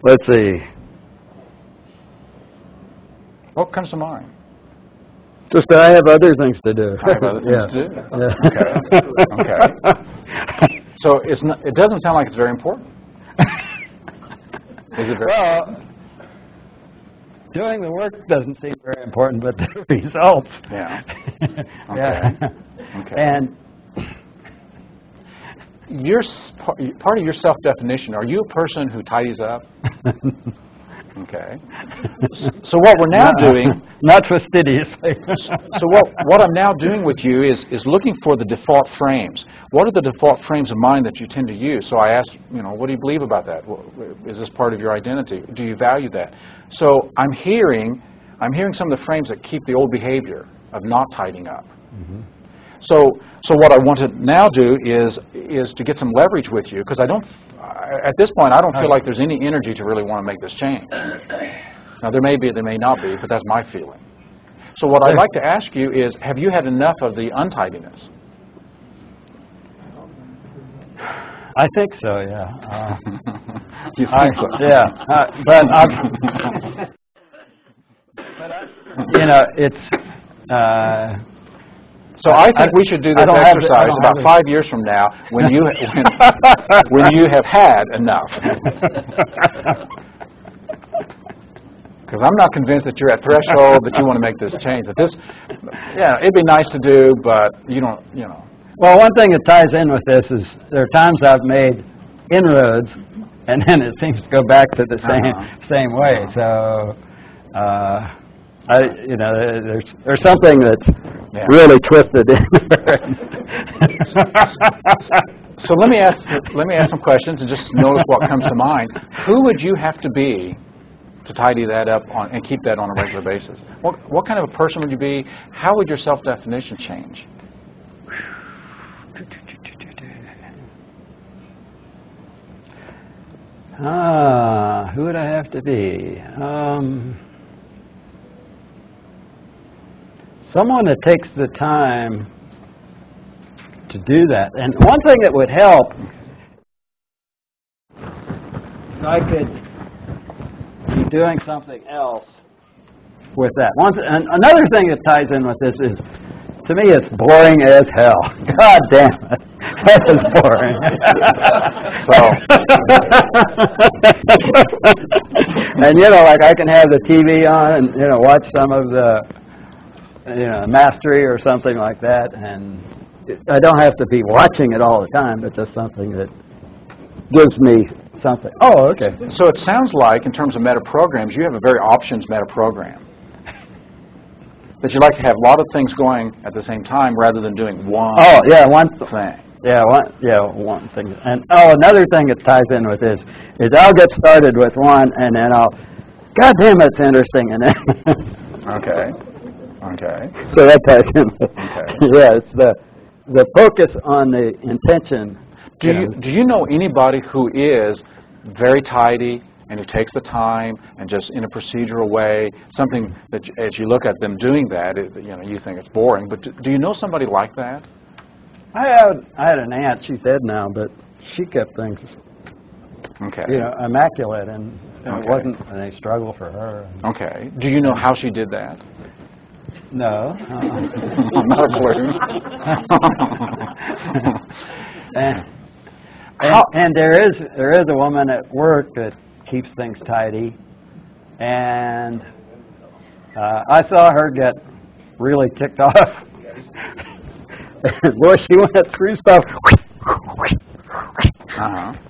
Let's see. What comes to mind? Just that I have other things to do. I have other things to do? Okay. So it doesn't sound like it's very important. Is it very important? Doing the work doesn't seem very important, but the results. Yeah. Okay. And part of your self-definition, are you a person who tidies up? Okay. So what we're now doing... Not fastidiously. So what I'm now doing with you is looking for the default frames. What are the default frames of mind that you tend to use? So I asked, what do you believe about that? Is this part of your identity? Do you value that? So I'm hearing some of the frames that keep the old behavior. of not tidying up. So what I want to now do is to get some leverage with you, because at this point, I don't feel like there's any energy to really want to make this change. Now, there may be, there may not be, but that's my feeling. So what I'd like to ask you is, have you had enough of the untidiness? I think so, yeah. You think so? Yeah, but it's... So I think we should do this exercise about 5 years from now when you have had enough. Because I'm not convinced that you're at threshold that you want to make this change. That it'd be nice to do, but you don't, Well, one thing that ties in with this is there are times I've made inroads, and then it seems to go back to the same way. So, there's something that's really twisted in there. So let me ask some questions and just notice what comes to mind. Who would you have to be to tidy that up and keep that on a regular basis? What kind of a person would you be? How would your self-definition change? Who would I have to be? Someone that takes the time to do that. And one thing that would help, if I could be doing something else with that. And another thing that ties in with this is, to me, it's boring as hell. God damn it. That is boring. And, like I can have the TV on and, watch some of the, Mastery or something like that. And I don't have to be watching it all the time, but just something that gives me something. Oh, okay. So it sounds like, in terms of meta-programs, you have a very options meta-program. That you like to have a lot of things going at the same time rather than doing one thing. One thing. And another thing that ties in with this is I'll get started with one, and then God damn, that's interesting, and then Okay. So that ties in. Yeah, it's the focus on the intention. Do you know anybody who is very tidy and who takes the time and just in a procedural way, something that as you look at them doing that, you think it's boring, but do you know somebody like that? I had an aunt, she's dead now, but she kept things immaculate, and it wasn't any struggle for her. Okay. Do you know how she did that? No. Not a clue. And there is a woman at work that keeps things tidy, and I saw her get really ticked off. And boy, she went through stuff.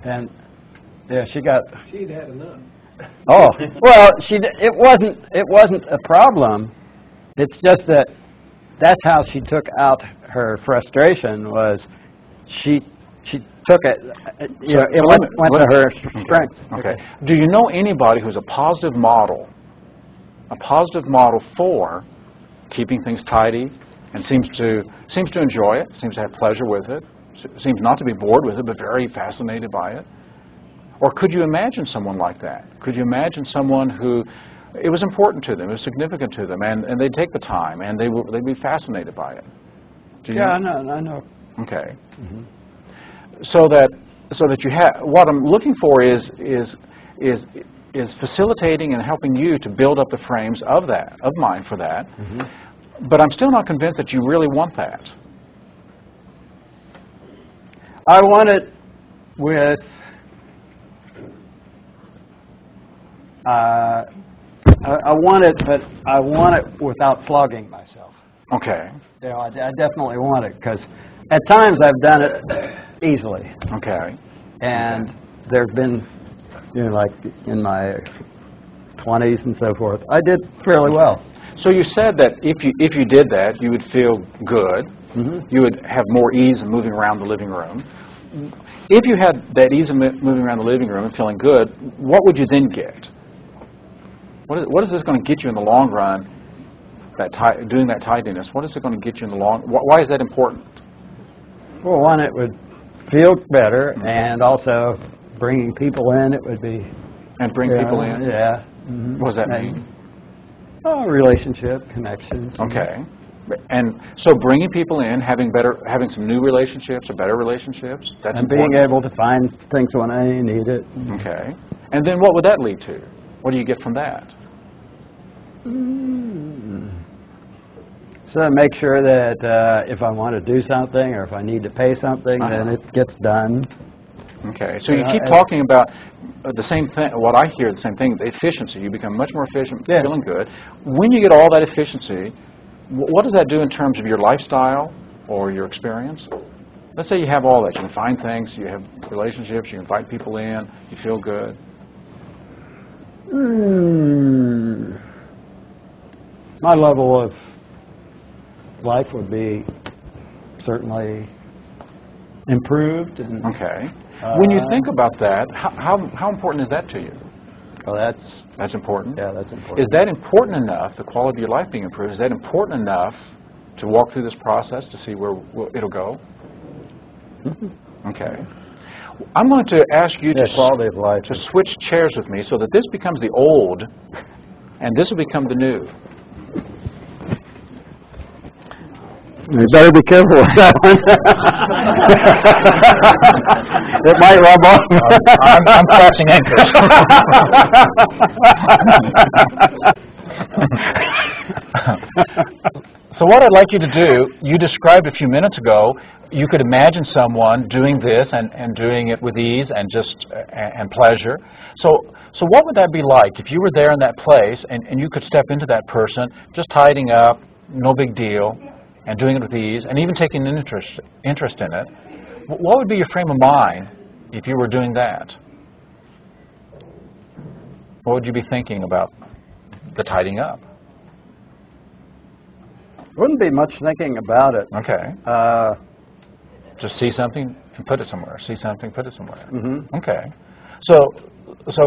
And she'd had enough. Oh, well, it wasn't a problem. It's just that's how she took out her frustration. Was she took it? It went to her strength. Okay. Do you know anybody who's a positive model for keeping things tidy, and seems to enjoy it, seems to have pleasure with it, seems not to be bored with it, but very fascinated by it? Or could you imagine someone like that? Could you imagine someone who it was important to them, it was significant to them, and they'd take the time, and they'd be fascinated by it? I know. Okay. Mm-hmm. So that you have, what I'm looking for is facilitating and helping you to build up the frames of mind for that. Mm-hmm. But I'm still not convinced that you really want that. I want it with I want it, but I want it without flogging myself. Okay. I definitely want it, because at times I've done it easily. Okay. And there have been, like in my 20s and so forth, I did fairly well. So you said that if you did that, you would feel good. Mm-hmm. You would have more ease in moving around the living room. If you had that ease of moving around the living room and feeling good, what would you then get? What is this going to get you in the long run doing that tidiness, what is it going to get you in the long? Why is that important? Well, one, it would feel better, and also bringing people in, it would be. And bring people in? Yeah. Mm-hmm. What does that mean? Oh, relationship, connections. Okay. And so bringing people in, having some new relationships or better relationships, that's and important. being able to find things when I need it. Okay. And then what would that lead to? What do you get from that? So make sure that if I want to do something or if I need to pay something, then it gets done. Okay. So you keep talking about the same thing. What I hear, the same thing, the efficiency. You become much more efficient, feeling good. When you get all that efficiency, what does that do in terms of your lifestyle or your experience? Let's say you have all that. You can find things, you have relationships, you invite people in, you feel good. My level of life would be certainly improved. And, okay. When you think about that, how important is that to you? Well, that's important. Yeah, that's important. Is that important enough, the quality of your life being improved, is that important enough to walk through this process to see where it'll go? Okay. I'm going to ask you quality of life to switch chairs with me so that this becomes the old and this will become the new. You better be careful with that one. It might rub off. I'm crossing anchors. So what I'd like you to do, you described a few minutes ago, you could imagine someone doing this and doing it with ease and just and pleasure. So what would that be like if you were there in that place and you could step into that person, just tidying up, no big deal, and doing it with ease, and even taking an interest in it? What would be your frame of mind if you were doing that? What would you be thinking about the tidying up? Wouldn't be much thinking about it. Okay. Just see something and put it somewhere. See something, put it somewhere. Mm-hmm. Okay. So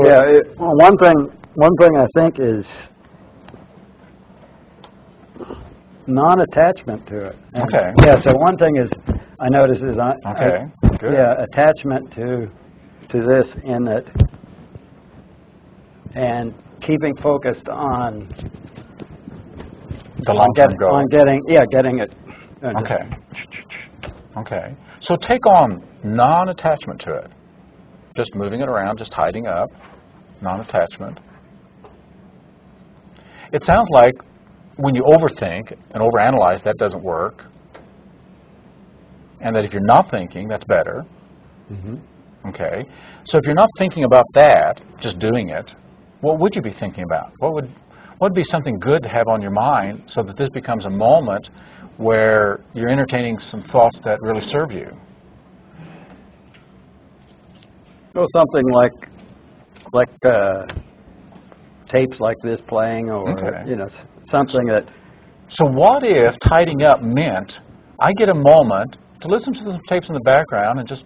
yeah. One thing I think is non-attachment to it. And okay. Yeah. So one thing is I notice is good. Attachment to this in it, and keeping focused on the long-term goal. On getting it. Okay. Okay. So take on non-attachment to it. Just moving it around, just tidying up, non-attachment. It sounds like when you overthink and overanalyze, that doesn't work. And that if you're not thinking, that's better. Mm-hmm. Okay. So if you're not thinking about that, just doing it, what would you be thinking about? What would be something good to have on your mind so that this becomes a moment where you're entertaining some thoughts that really serve you? Well, something like tapes like this playing, or something that. So what if tidying up meant I get a moment to listen to some tapes in the background and just,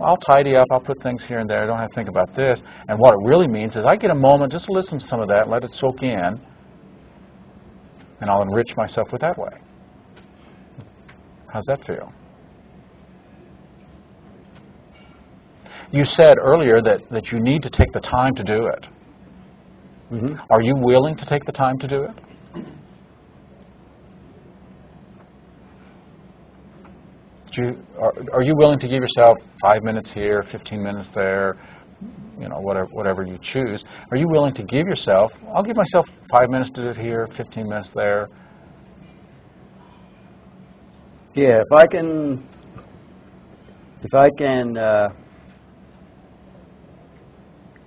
I'll tidy up, I'll put things here and there, I don't have to think about this. And what it really means is I get a moment just to listen to some of that, let it soak in, and I'll enrich myself with that way. How's that feel? You said earlier that you need to take the time to do it. Mm-hmm. Are you willing to take the time to do it? Are you willing to give yourself 5 minutes here, 15 minutes there, whatever you choose? Are you willing to give yourself, I'll give myself 5 minutes to do it here, 15 minutes there? Yeah, if I can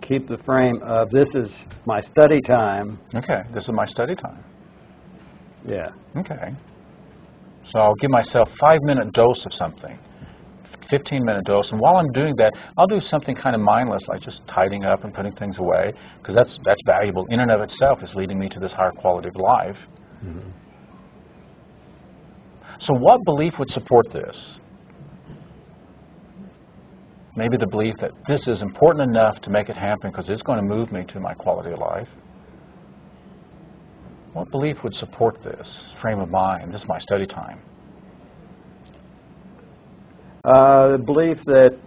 keep the frame of this is my study time. Okay, this is my study time. Yeah. Okay. So I'll give myself 5-minute dose of something, 15-minute dose, and while I'm doing that, I'll do something kind of mindless, like just tidying up and putting things away, because that's valuable in and of itself. Is leading me to this higher quality of life. Mm-hmm. So what belief would support this? Maybe the belief that this is important enough to make it happen because it's going to move me to my quality of life. What belief would support this frame of mind? This is my study time. The belief that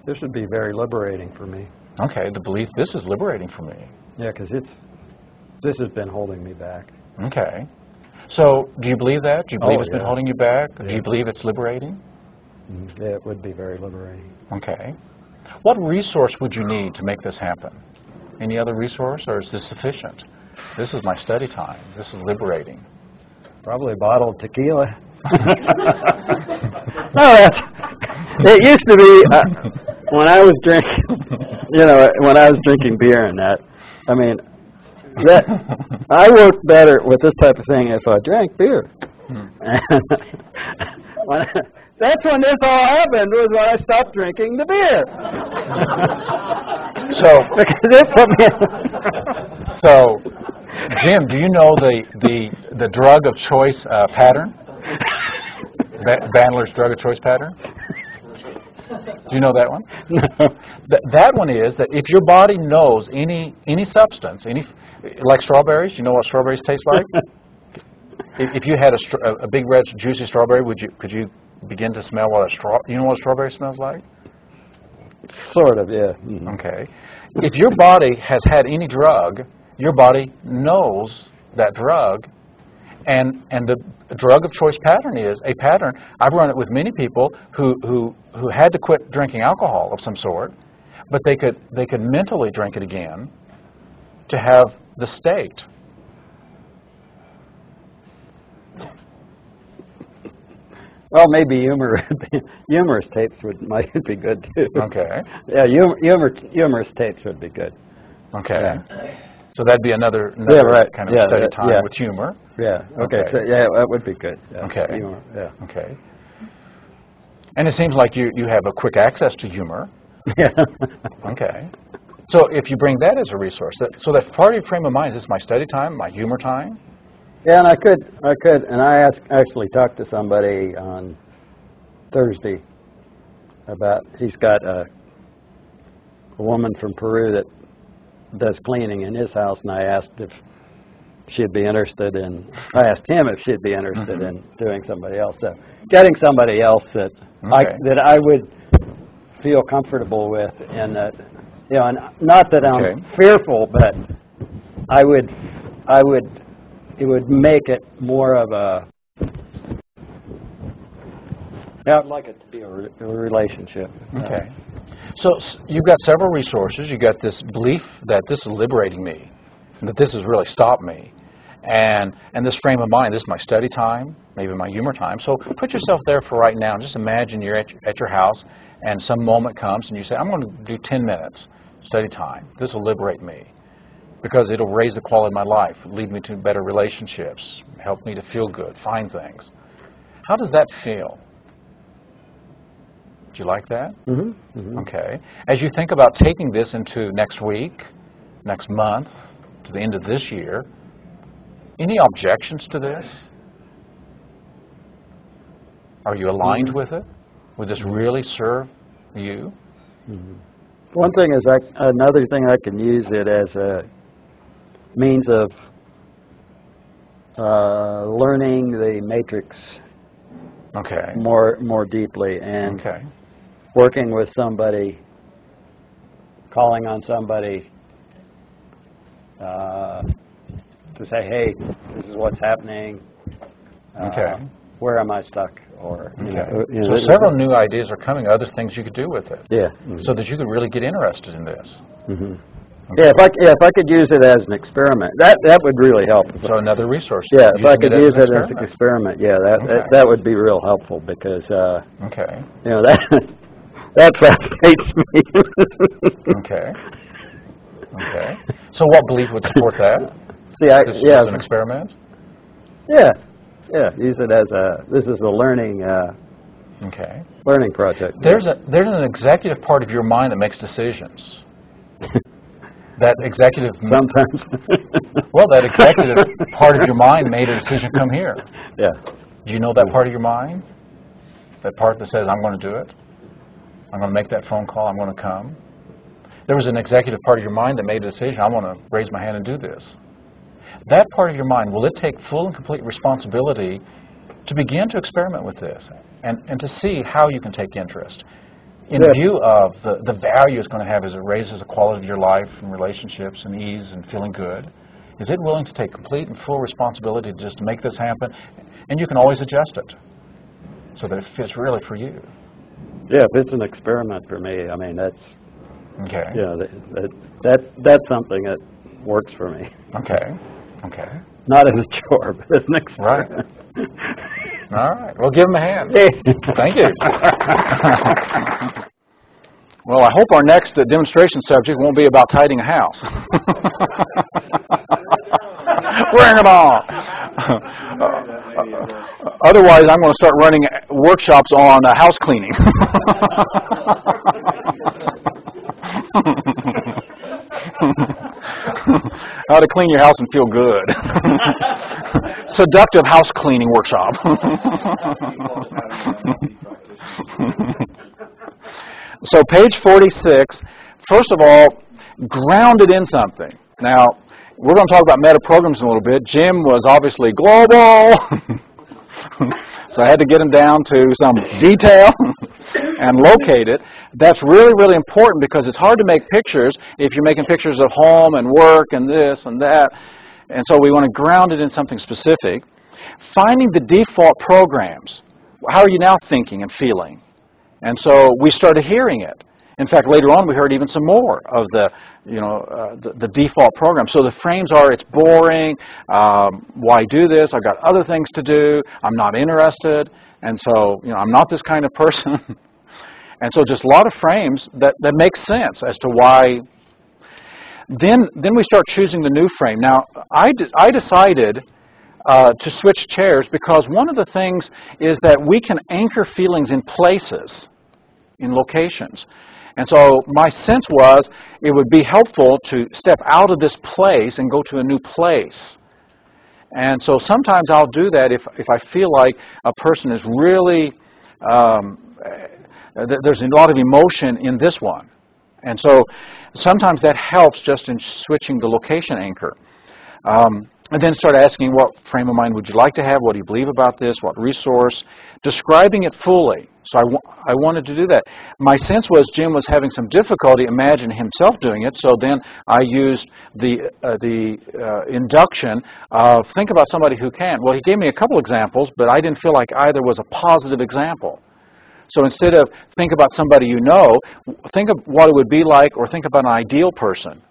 this would be very liberating for me. Okay, the belief this is liberating for me. Yeah, because this has been holding me back. Okay. So, do you believe that? Do you believe it's been yeah. holding you back? Yeah. Do you believe it's liberating? Yeah, it would be very liberating. Okay. What resource would you need to make this happen? Any other resource, or is this sufficient? This is my study time. This is liberating. Probably a bottle of tequila. No, it used to be when I was drinking, when I was drinking beer and that. I mean, that I worked better with this type of thing if I drank beer. And that's when this all happened, was when I stopped drinking the beer. So, Jim, do you know the drug of choice pattern? Bandler's drug of choice pattern? Do you know that one? No. That one is that if your body knows any substance, like strawberries, you know what strawberries taste like? If you had a big red juicy strawberry, could you begin to smell you know what a strawberry smells like? Sort of, yeah. Mm-hmm. Okay. If your body has had any drug, your body knows that drug, and the drug of choice pattern is a pattern. I've run it with many people who had to quit drinking alcohol of some sort, but they could mentally drink it again to have the state. Well, maybe humorous tapes might be good too. Okay. Yeah, humorous tapes would be good. Okay. Yeah. So that'd be another kind of study time with humor. Yeah. Okay. So that would be good. Yeah. Okay. Humor. Yeah. Okay. And it seems like you have a quick access to humor. Yeah. Okay. So if you bring that as a resource, so that part of your frame of mind is my study time, my humor time. Yeah, and I could, and I actually talked to somebody on Thursday about, he's got a woman from Peru that does cleaning in his house, and I asked if she'd be interested in, I asked him if she'd be interested in doing somebody else. So getting somebody else that I would feel comfortable with, and that, and not that I'm fearful, but it would make it more of a, I'd like it to be a relationship. Okay. So you've got several resources. You've got this belief that this is liberating me, that this has really stopped me. And this frame of mind, this is my study time, maybe my humor time. So put yourself there for right now. Just imagine you're at your house and some moment comes and you say, I'm going to do 10 minutes study time. This will liberate me because it'll raise the quality of my life, lead me to better relationships, help me to feel good, find things. How does that feel? Do you like that? Mm-hmm. Mm-hmm. Okay. As you think about taking this into next week, next month, to the end of this year, any objections to this? Are you aligned with it? Would this really serve you? Mm-hmm. One thing is, another thing I can use it as a means of learning the matrix more deeply, and working with somebody, calling on somebody to say, hey, this is what's happening. Where am I stuck? Or so several new ideas are coming, other things you could do with it. Yeah. So that you could really get interested in this. Mm-hmm. Yeah, if I could use it as an experiment, that would really help. So another resource. Yeah, if I could use it as an experiment, that would be real helpful because that fascinates me. Okay. So what belief would support that? As an experiment? Yeah. Use it as this is a learning learning project. There's an executive part of your mind that makes decisions. That executive... Sometimes. Well, that executive part of your mind made a decision, come here. Yeah. Do you know that part of your mind? That part that says, I'm going to do it. I'm going to make that phone call. I'm going to come. there was an executive part of your mind that made a decision, I want to raise my hand and do this. That part of your mind, will it take full and complete responsibility to begin to experiment with this and to see how you can take interest in view of the value it's going to have as it raises the quality of your life and relationships and ease and feeling good? Is it willing to take complete and full responsibility just to make this happen? And you can always adjust it so that it fits really for you. Yeah, if it's an experiment for me, I mean, that's, Okay. yeah, that's something that works for me. Okay. Okay. Not as a chore, but as an experiment. Right. All right. Well, give him a hand. Thank you. Well, I hope our next demonstration subject won't be about tidying a house. Bring them on. Otherwise, I'm going to start running workshops on house cleaning. How to clean your house and feel good. Seductive house cleaning workshop. So page 46, first of all, grounded in something. Now, we're going to talk about meta-programs in a little bit. Jim was obviously global. So I had to get him down to some detail and locate it. That's really, really important because it's hard to make pictures if you're making pictures of home and work and this and that. And so we want to ground it in something specific. Finding the default programs. How are you now thinking and feeling? And so we started hearing it. In fact, later on we heard even some more of the default program. So the frames are, it's boring, why do this, I've got other things to do, I'm not interested, and so I'm not this kind of person. And so just a lot of frames that make sense as to why. Then we start choosing the new frame. Now, I decided to switch chairs because one of the things is that we can anchor feelings in places, in locations. And so my sense was it would be helpful to step out of this place and go to a new place. And so sometimes I'll do that if I feel like a person is really, there's a lot of emotion in this one. And so sometimes that helps just in switching the location anchor. And then start asking, what frame of mind would you like to have? What do you believe about this? What resource? Describing it fully. So I wanted to do that. My sense was Jim was having some difficulty imagining himself doing it, so then I used the induction of think about somebody who can. Well, he gave me a couple examples, but I didn't feel like either was a positive example. So instead of think about somebody you know, think of what it would be like, or think about an ideal person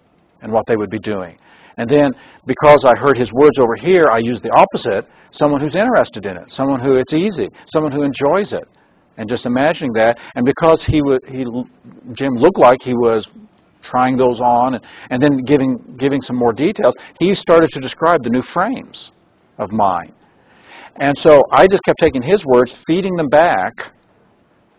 and what they would be doing. And then, because I heard his words over here, I used the opposite, someone who's interested in it, someone who it's easy, someone who enjoys it. And just imagining that. And because Jim looked like he was trying those on, and then giving some more details, he started to describe the new frames of mine. And so I just kept taking his words, feeding them back,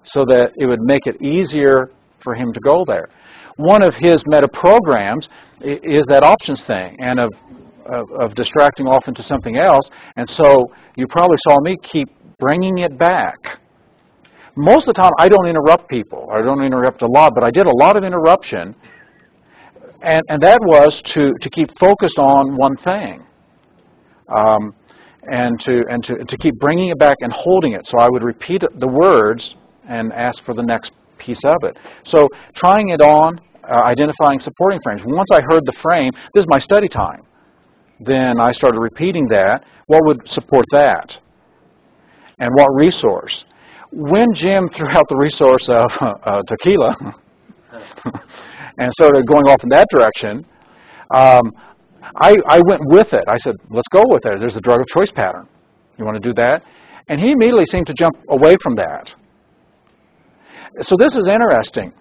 so that it would make it easier for him to go there. One of his meta-programs is that options thing, and of distracting off into something else. And so you probably saw me keep bringing it back. Most of the time, I don't interrupt people. I don't interrupt a lot, but I did a lot of interruption. And that was to keep focused on one thing. And to keep bringing it back and holding it. So I would repeat the words and ask for the next piece of it. So trying it on, identifying supporting frames. Once I heard the frame, this is my study time. Then I started repeating that. What would support that? And what resource? When Jim threw out the resource of tequila and started going off in that direction, I went with it. I said, let's go with it. There's a drug of choice pattern. You want to do that? And he immediately seemed to jump away from that. So this is interesting.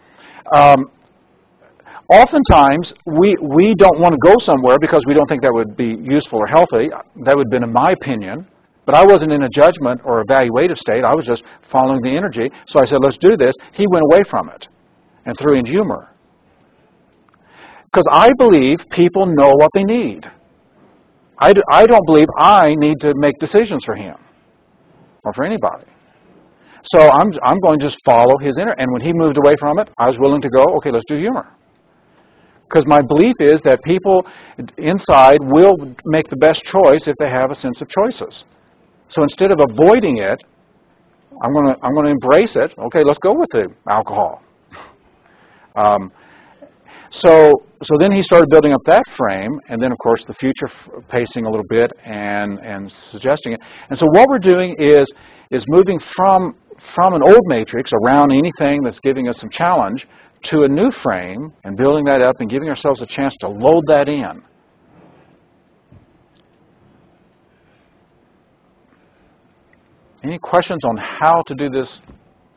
Oftentimes, we don't want to go somewhere because we don't think that would be useful or healthy. That would have been in my opinion. But I wasn't in a judgment or evaluative state. I was just following the energy. So I said, let's do this. He went away from it and threw in humor. Because I believe people know what they need. I don't believe I need to make decisions for him or for anybody. So I'm going to just follow his inner. And when he moved away from it, I was willing to go, okay, let's do humor. Because my belief is that people inside will make the best choice if they have a sense of choices. So instead of avoiding it, I'm going to embrace it. Okay, let's go with the alcohol. So then he started building up that frame, and then of course the future pacing a little bit and suggesting it. And so what we're doing is moving from an old matrix around anything that's giving us some challenge to a new frame and building that up and giving ourselves a chance to load that in. Any questions on how to do this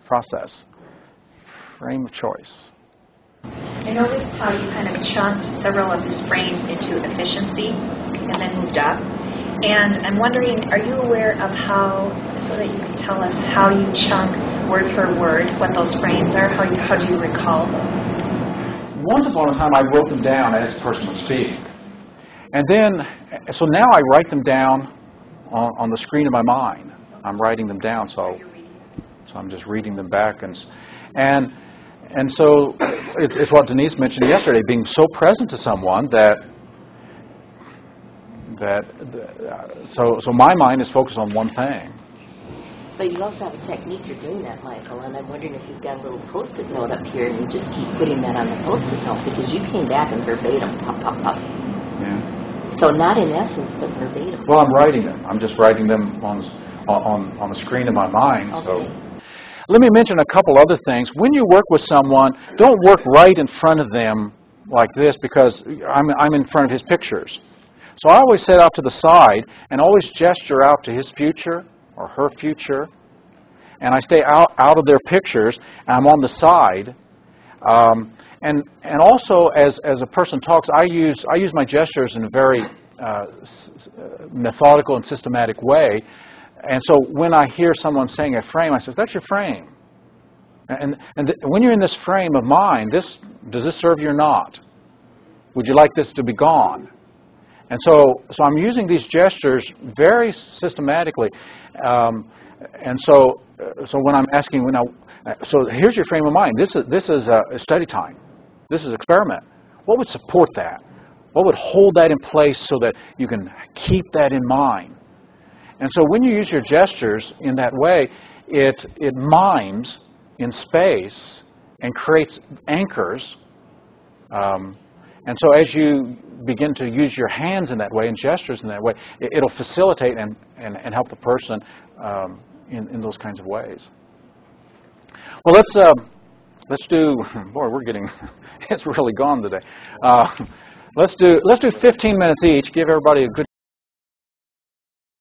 process? Frame of choice. I noticed how you kind of chunked several of his frames into efficiency and then moved up. And I'm wondering, are you aware of how, so that you can tell us how you chunk word for word what those frames are? How do you recall those? Once upon a time, I wrote them down as the person was speaking. And then, so now I write them down on the screen of my mind. I'm writing them down, so I'm just reading them back. And so it's what Denise mentioned yesterday, being so present to someone so my mind is focused on one thing. But you also have a technique for doing that, Michael, and I'm wondering if you've got a little Post-it note up here and you just keep putting that on the Post-it note, because you came back and verbatim, pop, pop, pop. Yeah. So not in essence, but verbatim. Well, I'm writing them. I'm just writing them on the screen of my mind. Okay. So. Let me mention a couple other things. When you work with someone, don't work right in front of them like this, because I'm in front of his pictures. So I always set out to the side and always gesture out to his future or her future, and I stay out of their pictures, and I'm on the side. And also, as a person talks, I use my gestures in a very methodical and systematic way. And so when I hear someone saying a frame, I say, "That's your frame." And when you're in this frame of mind, does this serve you or not? Would you like this to be gone? And so I'm using these gestures very systematically. And so when I'm asking, so here's your frame of mind. This is a study time. This is experiment. What would support that? What would hold that in place so that you can keep that in mind? And so when you use your gestures in that way, it mimes in space and creates anchors. And so as you begin to use your hands in that way and gestures in that way, it'll facilitate and help the person in those kinds of ways. Well, let's do. Boy, we're getting. It's really gone today. Let's do 15 minutes each. Give everybody a good